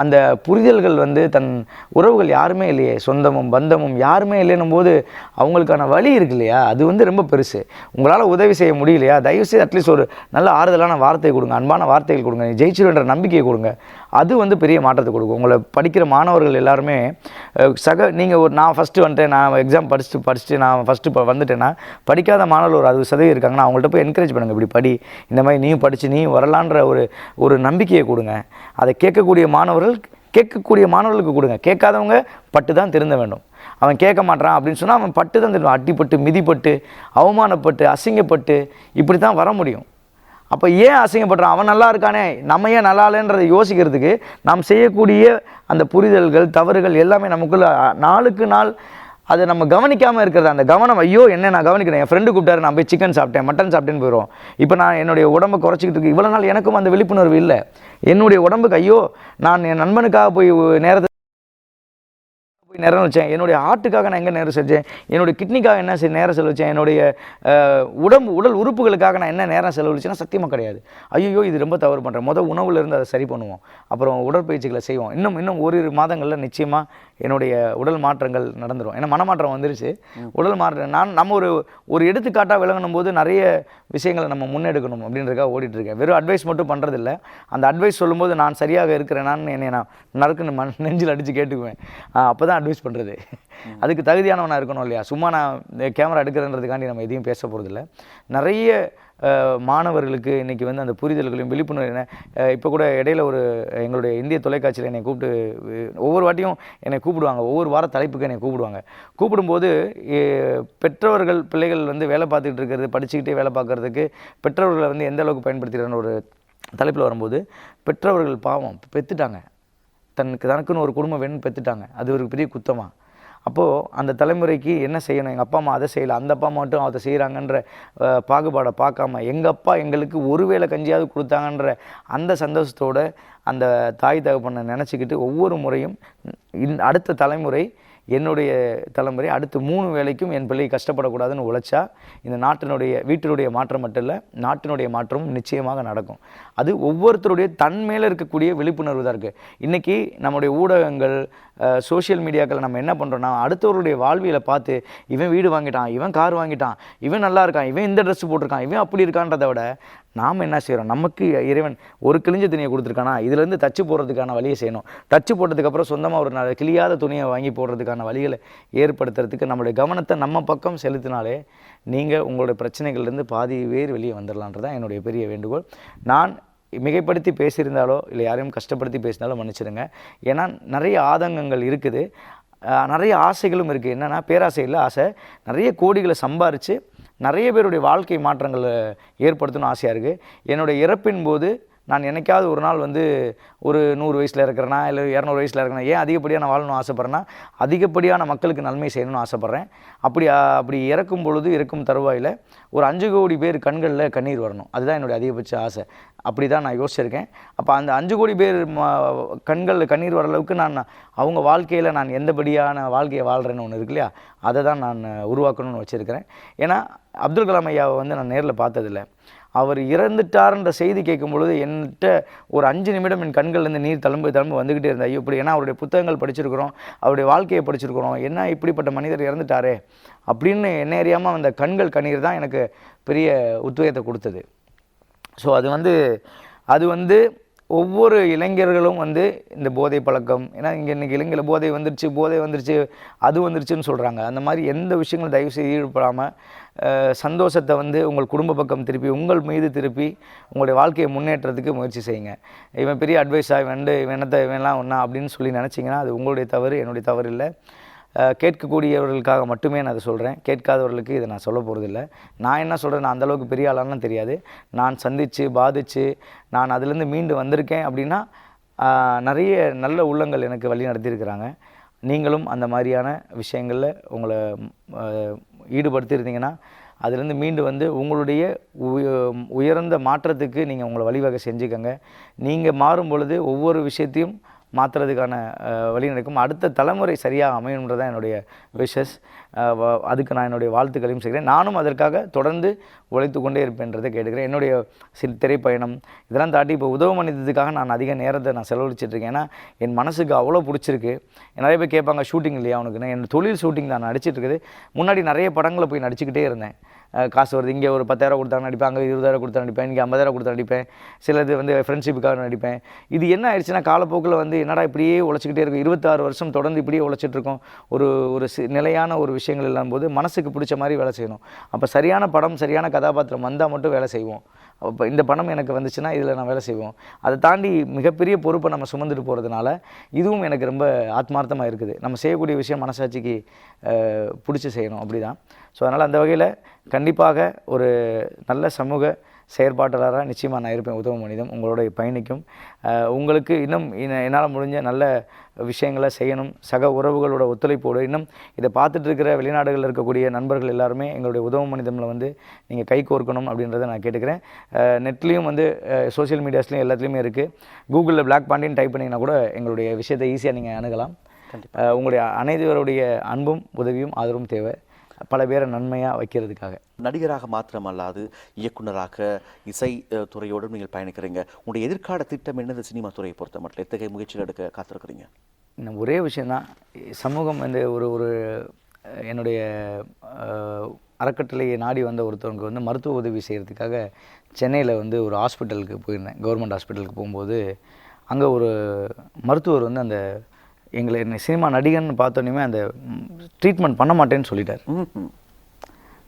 Speaker 2: அந்த புரிதல்கள் வந்து தன் உறவுகள் யாருமே இல்லையே, சொந்தமும் பந்தமும் யாருமே இல்லைன்னும் போது அவங்களுக்கான வழி இருக்கு இல்லையா, அது வந்து ரொம்ப பெருசு. உங்களால் உதவி செய்ய முடியலையா, தயவுசெய்து அட்லீஸ்ட் ஒரு நல்ல ஆறுதலான வார்த்தை கொடுங்க, அன்பான வார்த்தைகள் கொடுங்க, நீ ஜெயிச்சிருன்ற நம்பிக்கையை கொடுங்க. அது வந்து பெரிய மாற்றத்தை கொடுக்கும். உங்களை படிக்கிற மாணவர்கள் எல்லாருமே நீங்கள் நான் ஃபஸ்ட்டு வந்துட்டேன், நான் எக்ஸாம் படிச்சுட்டு நான் ஃபஸ்ட்டு வந்துட்டேன்னா, படிக்காத மாணவர்கள் ஒரு 60% இருக்காங்கன்னா அவங்கள்ட்ட போய் என்கரேஜ் பண்ணுங்கள், இப்படி படி, இந்த மாதிரி நீயும் படித்து நீயும் வரலான்ற ஒரு நம்பிக்கையை கொடுங்க. அதை கேட்கக்கூடிய மாணவர்களுக்கு கொடுங்க. கேட்காதவங்க பட்டு தான் திருந்த வேண்டும். அவன் கேட்க மாட்டான் அப்படின்னு சொன்னால் அவன் பட்டு தான் திரும்ப, அட்டிப்பட்டு மிதிப்பட்டு அவமானப்பட்டு அசிங்கப்பட்டு இப்படி தான் வர முடியும். அப்போ ஏன் அசிங்கப்படுறான், அவன் நல்லா இருக்கானே, நம்ம ஏன் நல்லா இல்லைன்றதை யோசிக்கிறதுக்கு நாம் செய்யக்கூடிய அந்த புரிதல்கள் தவறுகள் எல்லாமே நமக்குள்ள நாளுக்கு நாள் அதை நம்ம கவனிக்காமல் இருக்கிறது. அந்த கவனம், ஐயோ என்ன நான் கவனிக்கிறேன், என் ஃப்ரெண்டு கூப்பிட்டாரு, நான் போய் சிக்கன் சாப்பிட்டேன் மட்டன் சாப்பிட்டேன்னு போயிடும். இப்போ நான் என்னுடைய உடம்பை குறைச்சிக்கிட்டு இருக்கு. இவ்வளோ நாள் எனக்கும் அந்த விழிப்புணர்வு இல்லை. என்னுடைய உடம்புக்கு ஐயோ நான் என் நண்பனுக்காக போய் நேரம் வச்சேன், என்னுடைய ஹார்ட்டுக்காக நான் எங்கே நேரம் செஞ்சேன், என்னுடைய கிட்னிக்காக என்ன நேரம் செலவழிச்சேன், என்னுடைய உடல் உறுப்புகளுக்காக நான் என்ன நேரம் செலவழிச்சேன்னா சத்தியமாக கிடையாது. ஐயோ இது ரொம்ப தவறு பண்ணுறேன். உணவுலேருந்து அதை சரி பண்ணுவோம், அப்புறம் உடற்பயிற்சிகளை செய்வோம். இன்னும் ஓரிரு மாதங்களில் நிச்சயமாக என்னுடைய உடல் மாற்றங்கள் நடந்துடும். ஏன்னா மனமாற்றம் வந்துருச்சு, உடல் மாற்றம். நம்ம ஒரு எடுத்துக்காட்டாக விளங்கணும் போது நிறைய விஷயங்களை நம்ம முன்னெடுக்கணும் அப்படின்றதுக்காக ஓடிட்டுருக்கேன். வெறும் அட்வைஸ் மட்டும் பண்ணுறதில்ல. அந்த அட்வைஸ் சொல்லும்போது நான் சரியாக இருக்கிறேனான்னு என்னை நான் நறுக்குன்னு நெஞ்சில் அடித்து கேட்டுக்குவேன். அப்போ தான் அட்வைஸ் பண்ணுறது. அதுக்கு தகுதியானவனாக இருக்கணும் இல்லையா. சும்மா நான் கேமரா எடுக்கிறேன்றதுக்காண்டி நம்ம எதையும் பேச போகிறதில்ல. நிறைய மாணவர்களுக்கு இன்றைக்கி வந்து அந்த புரிதல்களையும் விழிப்புணர்வு. இப்போ கூட இடையில எங்களுடைய இந்திய தொலைக்காட்சியில் என்னை கூப்பிட்டு ஒவ்வொரு வாட்டியும் என்னை கூப்பிடுவாங்க, ஒவ்வொரு வார தலைப்புக்கு என்னை கூப்பிடும்போது பெற்றோர்கள் பிள்ளைகள் வந்து வேலை பார்த்துக்கிட்டு இருக்கிறது, படிச்சுக்கிட்டே வேலை பார்க்குறதுக்கு பெற்றோர்களை வந்து எந்த அளவுக்கு பயன்படுத்துகிறான்னு ஒரு தலைப்பில் வரும்போது, பெற்றோர்கள் பாவம் பெற்றுட்டாங்க, தனக்குன்னு ஒரு குடும்பம் வேணும்னு பெற்றுட்டாங்க, அது ஒரு பெரிய குத்தமாக. அப்போது அந்த தலைமுறைக்கு என்ன செய்யணும், எங்கள் அப்பா அம்மா அதை செய்யலை, அந்த அப்பா மட்டும் அதை செய்கிறாங்கன்ற பாகுபாடை பார்க்காம எங்கள் அப்பா எங்களுக்கு ஒரு வேளை கஞ்சியாவது கொடுத்தாங்கன்ற அந்த சந்தோஷத்தோடு அந்த தாய் தகப்பனை நினச்சிக்கிட்டு ஒவ்வொரு முறையும் அடுத்த தலைமுறை, என்னுடைய தலைமுறை அடுத்து 3 வேளைக்கும் என் பிள்ளை கஷ்டப்படக்கூடாதுன்னு உழைச்சா இந்த வீட்டினுடைய மாற்றம் மட்டும் இல்லை, நாட்டினுடைய மாற்றமும் நிச்சயமாக நடக்கும். அது ஒவ்வொருத்தருடைய தன் மேலே இருக்கக்கூடிய விழிப்புணர்வு தான் இருக்குது. இன்றைக்கி நம்முடைய ஊடகங்கள், சோஷியல் மீடியாக்களை நம்ம என்ன பண்ணுறோன்னா, அடுத்தவருடைய வாழ்வியலை பார்த்து இவன் வீடு வாங்கிட்டான், இவன் கார் வாங்கிட்டான், இவன் நல்லா இருக்கான், இவன் இந்த ட்ரெஸ் போட்டிருக்கான், இவன் அப்படி இருக்கான்றதை விட நாம் என்ன செய்கிறோம், நமக்கு இறைவன் ஒரு கிழிஞ்ச துணியை கொடுத்துருக்கானா, இதுலேருந்து தச்சு போடுறதுக்கான வழியை செய்யணும். தச்சு போட்டதுக்கப்புறம் சொந்தமாக ஒரு கிழியாத துணியை வாங்கி போடுறதுக்கான வழிகளை ஏற்படுத்துறதுக்கு நம்மளுடைய கவனத்தை நம்ம பக்கம் செலுத்தினாலே நீங்கள் உங்களுடைய பிரச்சனைகள்லேருந்து பாதி வேறு வெளியே வந்துடலான்றதான் என்னுடைய பெரிய வேண்டுகோள். நான் மிகைப்படுத்தி பேசியிருந்தாலோ இல்லை யாரையும் கஷ்டப்படுத்தி பேசினாலோ மன்னிச்சிடுங்க. ஏன்னா நிறைய ஆதங்கங்கள் இருக்குது, நிறைய ஆசைகளும் இருக்குது. என்னென்னா பேராசை இல்லை, ஆசை. நிறைய கோடிகளை சம்பாரித்து நிறைய பேருடைய வாழ்க்கை மாற்றங்களை ஏற்படுத்தணும்னு ஆசையாக இருக்குது. என்னுடைய இறப்பின் போது நான் என்னைக்காவது ஒரு நாள் வந்து ஒரு 100 வயசில் இருக்கிறேன்னா இல்லை 200 வயசில் இருக்கிறேன்னா, ஏன் அதிகப்படியாக நான் வாழணும்னு ஆசைப்பட்றேன்னா, அதிகப்படியான மக்களுக்கு நன்மை செய்யணும்னு ஆசைப்பட்றேன். அப்படி இறக்கும் பொழுது, இறக்கும் தருவாயில் ஒரு 5 கோடி பேர் கண்களில் கண்ணீர் வரணும். அதுதான் என்னுடைய அதிகபட்ச ஆசை. அப்படி தான் நான் யோசிச்சிருக்கேன். அப்போ அந்த 5 கோடி பேர் கண்களில் கண்ணீர் வர அளவுக்கு அவங்க வாழ்க்கையில் நான் எந்தபடியான வாழ்க்கையை வாழ்கிறேன்னு ஒன்று இருக்கு இல்லையா, அதை தான் நான் உருவாக்கணும்னு வச்சுருக்கிறேன். ஏன்னா அப்துல் கலாம் ஐயாவை வந்து நான் நேரில் பார்த்ததில்லை. அவர் இறந்துட்டார்ன்ற செய்தி கேட்கும் பொழுது என்கிட்ட ஒரு 5 நிமிடம் என் கண்கள்லேருந்து நீர் தழும்பு வந்துக்கிட்டே இருந்தா. ஐயோ இப்படி, ஏன்னா அவருடைய புத்தகங்கள் படிச்சிருக்கிறோம், அவருடைய வாழ்க்கையை படிச்சிருக்கிறோம், என்ன இப்படிப்பட்ட மனிதர் இறந்துட்டாரே அப்படின்னு என்ன அறியாமல் அந்த கண்ணீர் தான் எனக்கு பெரிய உத்வேகத்தை கொடுத்தது. ஸோ அது வந்து ஒவ்வொரு இளைஞர்களும் வந்து இந்த போதை பழக்கம், ஏன்னா இன்றைக்கி இளைஞர்கள் போதை வந்துருச்சு அது வந்துருச்சுன்னு சொல்கிறாங்க. அந்த மாதிரி எந்த விஷயங்களும் தயவுசெய்து ஈடுபடாமல் சந்தோஷத்தை வந்து உங்கள் குடும்ப பக்கம் திருப்பி, உங்கள் மீது திருப்பி உங்களுடைய வாழ்க்கையை முன்னேற்றத்துக்கு முயற்சி செய்யுங்க. இவன் பெரிய அட்வைஸாக இவன்லாம் ஒன்றா அப்படின்னு சொல்லி நினச்சிங்கன்னா அது உங்களுடைய தவறு, என்னுடைய தவறு இல்லை. கேட்கக்கூடியவர்களுக்காக மட்டுமே நான் அதை சொல்கிறேன். கேட்காதவர்களுக்கு இதை நான் சொல்ல போகிறதில்ல. நான் என்ன சொல்கிறேன், நான் அந்தளவுக்கு பெரிய ஆளான்னு தெரியாது. நான் சந்தித்து பாதித்து நான் அதிலேருந்து மீண்டு வந்திருக்கேன் அப்படின்னா நிறைய நல்ல உள்ளங்கள் எனக்கு வழி நடத்தியிருக்கிறாங்க. நீங்களும் அந்த மாதிரியான விஷயங்களில் உங்களை ஈடுபடுத்தியிருந்தீங்கன்னா அதிலேருந்து மீண்டு வந்து உங்களுடைய உயர்ந்த மாற்றத்துக்கு நீங்கள் உங்களை வழிவகை செஞ்சுக்கங்க. நீங்கள் மாறும் பொழுது ஒவ்வொரு விஷயத்தையும் மாற்றுறதுக்கான வழி நடக்கும். அடுத்த தலைமுறை சரியாக அமையணுன்றதான் என்னுடைய விஷஸ். அதுக்கு நான் என்னுடைய வாழ்த்துக்களையும் செய்கிறேன். நானும் அதற்காக தொடர்ந்து உழைத்து கொண்டே இருப்பேன்றதை கேட்டுக்கிறேன். என்னுடைய திரைப்பயணம் இதெல்லாம் தாண்டி இப்போ உதவ மனிதத்துக்காக நான் அதிக நேரத்தை நான் செலவழிச்சிட்ருக்கேன். ஏன்னா என் மனசுக்கு அவ்வளோ பிடிச்சிருக்கு. நிறைய பேர் கேட்பாங்க ஷூட்டிங் இல்லையா உனக்குன்னு. என் தொழில் ஷூட்டிங் நான் நடிச்சிட்ருக்குது. முன்னாடி நிறைய படங்களை போய் நடிச்சுக்கிட்டே இருந்தேன். காசு வருது, இங்கே ஒரு 10,000 கொடுத்தா நடிப்பேன், அங்கே 20,000 கொடுத்தா நடிப்பேன், இங்கே 50,000 கொடுத்தா நடிப்பேன், சிலது வந்து ஃப்ரெண்ட்ஷிப்புக்காக நடிப்பேன். இது என்ன ஆயிடுச்சுன்னா காலப்போக்கில் வந்து என்னடா இப்படியே உழைச்சிக்கிட்டே இருக்கும். 26 வருஷம் தொடர்ந்து இப்படியே உழைச்சிட்ருக்கோம். ஒரு நிலையான ஒரு விஷயங்கள் இல்லாமல் மனசுக்கு பிடிச்ச மாதிரி வேலை செய்யணும். அப்போ சரியான படம் சரியான கதாபாத்திரம் வந்தால் மட்டும் வேலை செய்வோம். அப்போ இந்த பணம் எனக்கு வந்துச்சுன்னா இதில் நான் வேலை செய்வோம். அதை தாண்டி மிகப்பெரிய பொறுப்பை நம்ம சுமந்துட்டு போகிறதுனால இதுவும் எனக்கு ரொம்ப ஆத்மார்த்தமாக இருக்குது. நம்ம செய்யக்கூடிய விஷயம் மனசாட்சிக்கு பிடிச்சி செய்யணும், அப்படி தான். ஸோ அதனால் அந்த வகையில் கண்டிப்பாக ஒரு நல்ல சமூக செயற்பாட்டாளராக நிச்சயமாக நான் இருப்பேன். உதவ மனிதம் உங்களோட பயணிக்கும். உங்களுக்கு இன்னும் என்னால் முடிஞ்ச நல்ல விஷயங்களை செய்யணும். சக உறவுகளோட ஒத்துழைப்போடு இன்னும் இதை பார்த்துட்டு இருக்கிற வெளிநாடுகளில் இருக்கக்கூடிய நண்பர்கள் எல்லாருமே எங்களுடைய உதவ மனிதமில் வந்து நீங்கள் கை கோர்க்கணும் அப்படின்றத நான் கேட்டுக்கிறேன். நெட்லேயும் வந்து சோஷியல் மீடியாஸ்லேயும் எல்லாத்துலேயுமே இருக்குது. கூகுளில் பிளாக் பாண்டியன் டைப் பண்ணிங்கன்னா கூட எங்களுடைய விஷயத்தை ஈஸியாக நீங்கள் அணுகலாம். உங்களுடைய அனைவருடைய அன்பும் உதவியும் ஆதரவும் தேவை, பல பேரை நன்மையாக வைக்கிறதுக்காக.
Speaker 1: நடிகராக மாத்திரமல்லாது இயக்குனராக இசை துறையோடு நீங்கள் பயணிக்கிறீங்க. உங்களுடைய எதிர்கால திட்டம் என்னது? சினிமா துறையை பொறுத்த மட்டும் எத்தகைய முயற்சிகள் எடுக்க காத்திருக்கிறீங்க?
Speaker 2: இன்னும் ஒரே விஷயந்தான், சமூகம் வந்து ஒரு என்னுடைய அறக்கட்டளையை நாடி வந்த ஒருத்தவங்க வந்து மருத்துவ உதவி செய்கிறதுக்காக சென்னையில் வந்து ஒரு ஹாஸ்பிட்டலுக்கு போயிருந்தேன். கவர்மெண்ட் ஹாஸ்பிட்டலுக்கு போகும்போது அங்கே ஒரு மருத்துவர் வந்து அந்த என்னை சினிமா நடிகன்னு பார்த்தோன்னே அந்த ட்ரீட்மெண்ட் பண்ண மாட்டேன்னு சொல்லிட்டார்.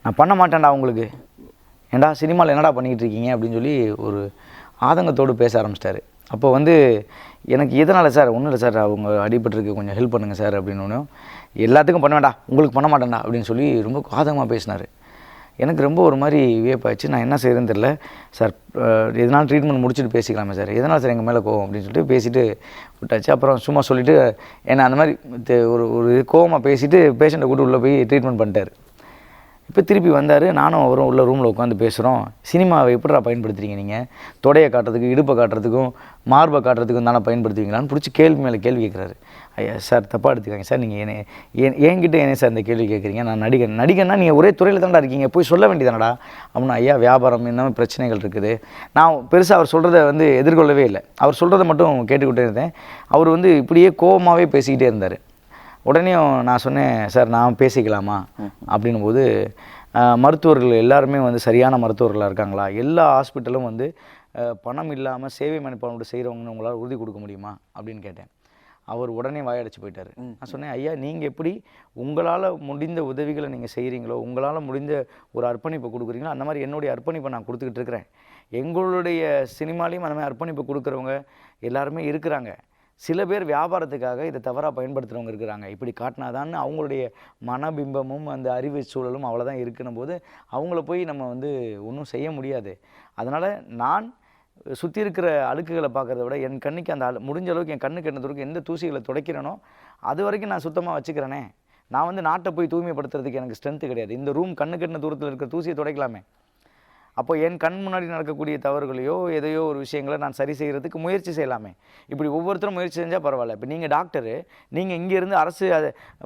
Speaker 2: நான் பண்ண மாட்டேன்டா உங்களுக்கு, ஏன்டா சினிமாவில் என்னடா பண்ணிக்கிட்டு இருக்கீங்க அப்படின்னு சொல்லி ஒரு ஆதங்கத்தோடு பேச ஆரம்பிச்சிட்டாரு. அப்போ வந்து எனக்கு எதனால் சார், ஒன்றும் இல்லை சார், அவங்க அடிபட்டிருக்கு, கொஞ்சம் ஹெல்ப் பண்ணுங்கள் சார் அப்படின்னு. எல்லாத்துக்கும் பண்ண வேண்டாம், உங்களுக்கு பண்ண மாட்டேன்டா அப்படின்னு சொல்லி ரொம்ப ஆதங்கமாக பேசினார். எனக்கு ரொம்ப ஒரு மாதிரி வியப்பாச்சு. நான் என்ன செய்கிறேன்னு தெரியல. சார் எதனாலும் ட்ரீட்மெண்ட் முடிச்சுட்டு பேசிக்கலாமே சார், எதனால் சார் எங்கள் மேலே கோவம் அப்படின்னு சொல்லிட்டு பேசிவிட்டு விட்டாச்சு. அப்புறம் சும்மா சொல்லிவிட்டு என்னை அந்த மாதிரி ஒரு கோவமாக பேசிவிட்டு பேஷண்ட்டை கூட்டு உள்ளே போய் ட்ரீட்மெண்ட் பண்ணிட்டார். இப்போ திருப்பி வந்தார். நானும் அவரும் உள்ள ரூமில் உட்காந்து பேசுகிறோம். சினிமாவை எப்படிடா பயன்படுத்துறீங்க நீங்கள்? தொடையை காட்டுறதுக்கு, இடுப்பை காட்டுறதுக்கும், மார்பை காட்டுறதுக்கும் தானே பயன்படுத்துவீங்களான்னு பிடிச்சி கேள்வி மேலே கேள்வி கேட்குறாரு. ஐயா சார் தப்பாக எடுத்துக்காங்க சார், நீங்கள் என்கிட்ட என்ன சார் இந்த கேள்வி கேட்குறீங்க? நான் நடிகன்னா நீங்கள் ஒரே துறையில் தான்டா இருக்கீங்க, போய் சொல்ல வேண்டியதானடா அப்படின்னா. ஐயா வியாபாரம் இந்த மாதிரி பிரச்சனைகள் இருக்குது. நான் பெருசாக அவர் சொல்கிறத வந்து எதிர்கொள்ளவே இல்லை. அவர் சொல்கிறத மட்டும் கேட்டுக்கிட்டே இருந்தேன். அவர் வந்து இப்படியே கோபமாகவே பேசிக்கிட்டே இருந்தார். உடனே நான் சொன்னேன், சார் நான் பேசிக்கலாமா அப்படின்னும் போது, மருத்துவர்கள் எல்லாருமே வந்து சரியான மருத்துவர்களாக இருக்காங்களா? எல்லா ஹாஸ்பிட்டலும் வந்து பணம் இல்லாமல் சேவை மனப்பான்மையோடு செய்கிறவங்கன்னு உங்களால் உறுதி கொடுக்க முடியுமா அப்படின்னு கேட்டேன். அவர் உடனே வாயடைச்சு போயிட்டார். நான் சொன்னேன், ஐயா நீங்கள் எப்படி உங்களால் முடிந்த உதவிகளை நீங்கள் செய்கிறீங்களோ, உங்களால் முடிந்த ஒரு அர்ப்பணிப்பை கொடுக்குறீங்களோ, அந்த மாதிரி என்னுடைய அர்ப்பணிப்பை நான் கொடுத்துக்கிட்டு இருக்கிறேன். எங்களுடைய சினிமாலேயும் அந்த மாதிரி அர்ப்பணிப்பை கொடுக்குறவங்க எல்லாருமே இருக்கிறாங்க. சில பேர் வியாபாரத்துக்காக இதை தவறாக பயன்படுத்துகிறவங்க இருக்கிறாங்க. இப்படி காட்டினாதான்னு அவங்களுடைய மனபிம்பமும் அந்த அறிவு சூழலும் அவ்வளோதான் இருக்குன்னும் போது அவங்கள போய் நம்ம வந்து ஒன்றும் செய்ய முடியாது. அதனால் நான் சுற்றி இருக்கிற அழுக்குகளை பார்க்குறத விட என் கண்ணுக்கு அந்த முடிஞ்ச அளவுக்கு என் கண்ணுக்கு என்ன தூரம் எந்த தூசிகளை துடைக்கிறேனோ அது வரைக்கும் நான் சுத்தமாக வச்சுக்கிறேனே. நான் வந்து நாட்டை போய் தூய்மைப்படுத்துறதுக்கு எனக்கு ஸ்ட்ரென்த்து கிடையாது. இந்த ரூம் கண்ணுக்கு என்ன தூரத்தில் இருக்கிற தூசியை துடைக்கலாமே. அப்போ என் கண் முன்னாடி நடக்கக்கூடிய தவறுகளையோ எதையோ ஒரு விஷயங்களை நான் சரி செய்கிறதுக்கு முயற்சி செய்யலாமே. இப்படி ஒவ்வொருத்தரும் முயற்சி செஞ்சால் பரவாயில்ல. இப்போ நீங்கள் டாக்டரு, நீங்கள் இங்கேருந்து அரசு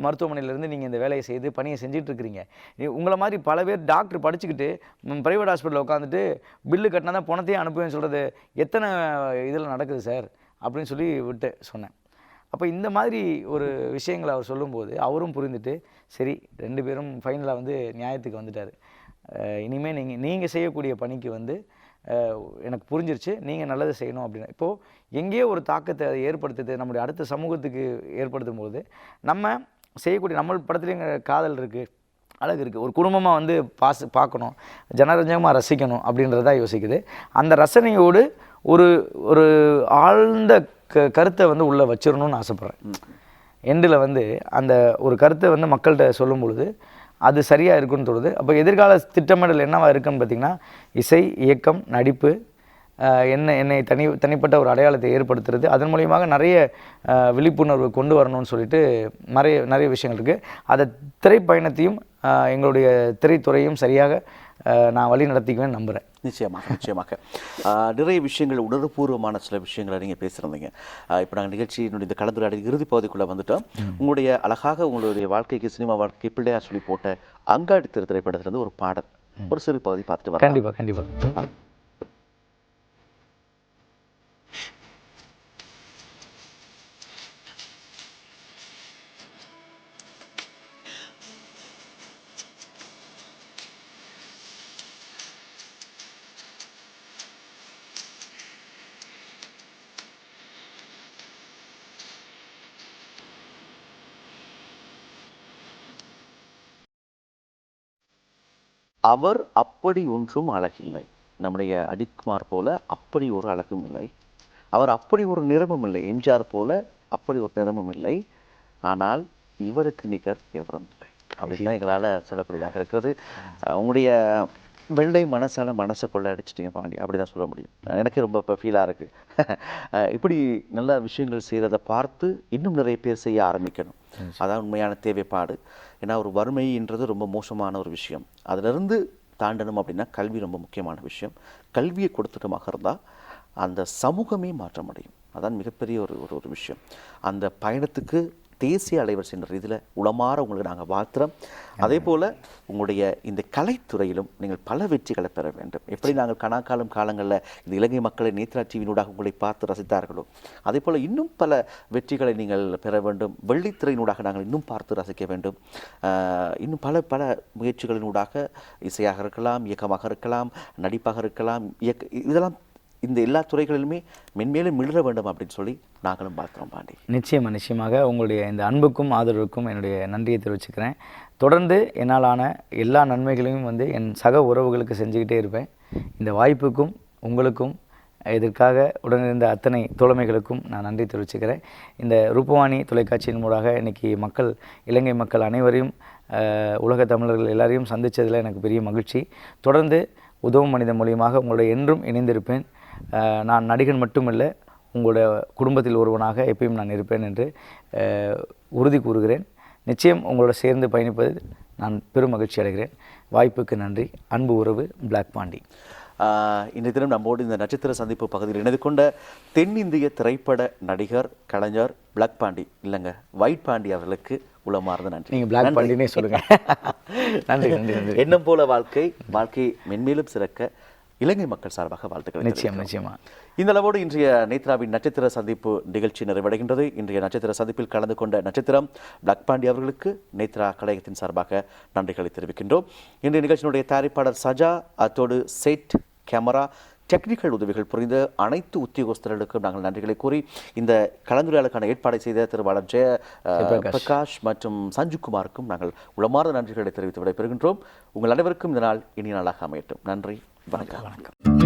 Speaker 2: மருத்துவமனையிலேருந்து நீங்கள் இந்த வேலையை செய்து பணியை செஞ்சிட்ருக்கிறீங்க. உங்களை மாதிரி பல பேர் டாக்டர் படிச்சுக்கிட்டு ப்ரைவேட் ஹாஸ்பிட்டலில் உட்காந்துட்டு பில்லு கட்டினா தான் பணத்தையே அனுப்புவேன்னு சொல்கிறது எத்தனை இதில் நடக்குது சார் அப்படின்னு சொல்லி விட்டு சொன்னேன். அப்போ இந்த மாதிரி ஒரு விஷயங்களை அவர் சொல்லும்போது அவரும் புரிந்துட்டு சரி 2 பேரும் ஃபைனலாக வந்து நியாயத்துக்கு வந்துட்டார். இனிமேல் நீங்கள் செய்யக்கூடிய பணிக்கு வந்து எனக்கு புரிஞ்சிருச்சு, நீங்கள் நல்லதை செய்யணும் அப்படின்னு. இப்போது எங்கேயோ ஒரு தாக்கத்தை அதை ஏற்படுத்துது நம்முடைய அடுத்த சமூகத்துக்கு ஏற்படுத்தும் போது நம்ம செய்யக்கூடிய நம்ம படத்துலேயும் காதல் இருக்குது, அழகு இருக்குது. ஒரு குடும்பமாக வந்து பார்க்கணும், ஜனரஞ்சகமாக ரசிக்கணும் அப்படின்றதா யோசிக்குது. அந்த ரசனையோடு ஒரு ஆழ்ந்த கருத்தை வந்து உள்ளே வச்சிடணும்னு ஆசைப்பட்றேன். எண்டில் வந்து அந்த ஒரு கருத்தை வந்து மக்கள்கிட்ட சொல்லும் பொழுது அது சரியாக இருக்குன்னு தோணுது. அப்போ எதிர்கால திட்டமிடல் என்னவாக இருக்குன்னு பார்த்திங்கன்னா, இசை, இயக்கம், நடிப்பு, என்னை தனிப்பட்ட ஒரு அடையாளத்தை ஏற்படுத்துறது, அதன் மூலியமாக நிறைய விழிப்புணர்வு கொண்டு வரணும்னு சொல்லிட்டு நிறைய விஷயங்கள் இருக்குது. அதை திரைப்பயணத்தையும் எங்களுடைய திரைத்துறையும் சரியாக நான் வழி நடத்திக்குவேன்னு நம்புகிறேன்.
Speaker 1: நிச்சயமாக நிறைய விஷயங்கள் உணர்வுபூர்வமான சில விஷயங்களை நீங்கள் பேசுகிறீங்க. இப்போ நாங்கள் நிகழ்ச்சியினுடைய இந்த கலந்துரையாடல் இறுதி பகுதிக்குள்ளே வந்துட்டோம். உங்களுடைய அழகாக உங்களுடைய வாழ்க்கைக்கு சினிமா வாழ்க்கை பிள்ளையார் சொல்லி போட்ட அங்காடி திரைப்படத்திலிருந்து ஒரு பாடல், ஒரு சிறு பகுதி பார்த்துட்டு வரோம்.
Speaker 2: கண்டிப்பாக.
Speaker 1: அவர் அப்படி ஒன்றும் அழகில்லை. நம்முடைய அஜித்குமார் போல அப்படி ஒரு அழகும் இல்லை. அவர் அப்படி ஒரு நிறமும் இல்லை. எம்ஜிஆர் போல அப்படி ஒரு நிறமும் இல்லை. ஆனால் இவருக்கு நிகர் எவரும் இல்லை அப்படின்னு எங்களால் சொல்லக்கூடியதாக இருக்கிறது. உங்களுடைய வெள்ளை மனசை கொள்ள அடிச்சிட்டிங்க பாண்டி, அப்படி தான் சொல்ல முடியும். எனக்கு ரொம்ப இப்போ ஃபீலாக இருக்குது. இப்படி நல்ல விஷயங்கள் செய்கிறத பார்த்து இன்னும் நிறைய பேர் செய்ய ஆரம்பிக்கணும். அதான் உண்மையான தேவைப்பாடு. ஏன்னா ஒரு வறுமைன்றது ரொம்ப மோசமான ஒரு விஷயம். அதிலிருந்து தாண்டணும் அப்படின்னா கல்வி ரொம்ப முக்கியமான விஷயம். கல்வியை கொடுத்துட்டமாக இருந்தால் அந்த சமூகமே மாற்றமடையும். அதான் மிகப்பெரிய ஒரு விஷயம். அந்த பயணத்துக்கு தேசிய அலைவரிசைன்ற இதில் உளமாற உங்களுக்கு நாங்கள் வாழ்த்துறோம். அதே போல் உங்களுடைய இந்த கலைத்துறையிலும் நீங்கள் பல வெற்றிகளை பெற வேண்டும். எப்படி நாங்கள் காலங்களில் இந்த இலங்கை மக்களை நேத்ரா டிவியினூடாக உங்களை பார்த்து ரசித்தார்களோ அதே போல் இன்னும் பல வெற்றிகளை நீங்கள் பெற வேண்டும். வெள்ளித்திரையினூடாக நாங்கள் இன்னும் பார்த்து ரசிக்க வேண்டும். இன்னும் பல முயற்சிகளினூடாக இசையாக இருக்கலாம், இயக்கமாக இருக்கலாம், நடிப்பாக இருக்கலாம், இதெல்லாம் இந்த எல்லா துறைகளிலுமே மென்மேலும் மிளற வேண்டும் அப்படின்னு சொல்லி நாங்களும் பார்க்குறோம் பாண்டி.
Speaker 2: நிச்சயமாக உங்களுடைய இந்த அன்புக்கும் ஆதரவுக்கும் என்னுடைய நன்றியை தெரிவிச்சுக்கிறேன். தொடர்ந்து என்னாலான எல்லா நன்மைகளையும் வந்து என் சக உறவுகளுக்கு செஞ்சுக்கிட்டே இருப்பேன். இந்த வாய்ப்புக்கும் உங்களுக்கும் இதற்காக உடனிருந்த அத்தனை தோழமைகளுக்கும் நான் நன்றி தெரிவிச்சுக்கிறேன். இந்த ரூபவாணி தொலைக்காட்சியின் மூலமாக இன்றைக்கி இலங்கை மக்கள் அனைவரையும் உலக தமிழர்கள் எல்லாரையும் சந்தித்ததில் எனக்கு பெரிய மகிழ்ச்சி. தொடர்ந்து உதவும் மனிதன் மூலியமாக உங்களோட என்றும் இணைந்திருப்பேன். நான் நடிகன் மட்டுமில்லை, உங்களோட குடும்பத்தில் ஒருவனாக எப்பயும் நான் இருப்பேன் என்று உறுதி கூறுகிறேன். நிச்சயம் உங்களோட சேர்ந்து பயணிப்பதில் நான் பெரும் மகிழ்ச்சி அடைகிறேன். வாய்ப்புக்கு நன்றி. அன்பு உறவு பிளாக் பாண்டி.
Speaker 1: இன்றைய தினம் நம்மோடு இந்த நட்சத்திர சந்திப்பு பகுதியில் இணைந்து கொண்ட தென்னிந்திய திரைப்பட நடிகர் கலைஞர் பிளாக் பாண்டி இல்லைங்க ஒயிட் பாண்டி அவர்களுக்கு உளமார்ந்த நன்றி.
Speaker 2: நீங்கள் பிளாக் பாண்டினே சொல்லுங்கள். நன்றி.
Speaker 1: எண்ணம் போல வாழ்க்கை மென்மேலும் சிறக்க இலங்கை மக்கள் சார்பாக வாழ்த்துக்கள்.
Speaker 2: நிச்சயமா.
Speaker 1: இந்த அளவோடு இன்றைய நேத்ராவின் நட்சத்திர சந்திப்பு நிகழ்ச்சி நிறைவடைகின்றது. இன்றைய நட்சத்திர சந்திப்பில் கலந்து கொண்ட நட்சத்திரம் பிளாக் பாண்டி அவர்களுக்கு நேத்ரா கலையகத்தின் சார்பாக நன்றிகளை தெரிவிக்கின்றோம். இன்றைய நிகழ்ச்சியினுடைய தயாரிப்பாளர் சஜா, அத்தோடு செட், கேமரா, டெக்னிக்கல் உதவிகள் புரிந்த அனைத்து உத்தியோகஸ்தர்களுக்கும் நாங்கள் நன்றிகளை கூறி இந்த கலந்துரையாடலுக்கான ஏற்பாடை செய்த திருவாளர் பிரகாஷ் மற்றும் சஞ்சுகுமாருக்கும் நாங்கள் உளமார்ந்த நன்றிகளை தெரிவித்து விடைபெறுகின்றோம். உங்கள் அனைவருக்கும் இந்த நாள் இனிய நாளாக அமையட்டும். நன்றி, வணக்கம்.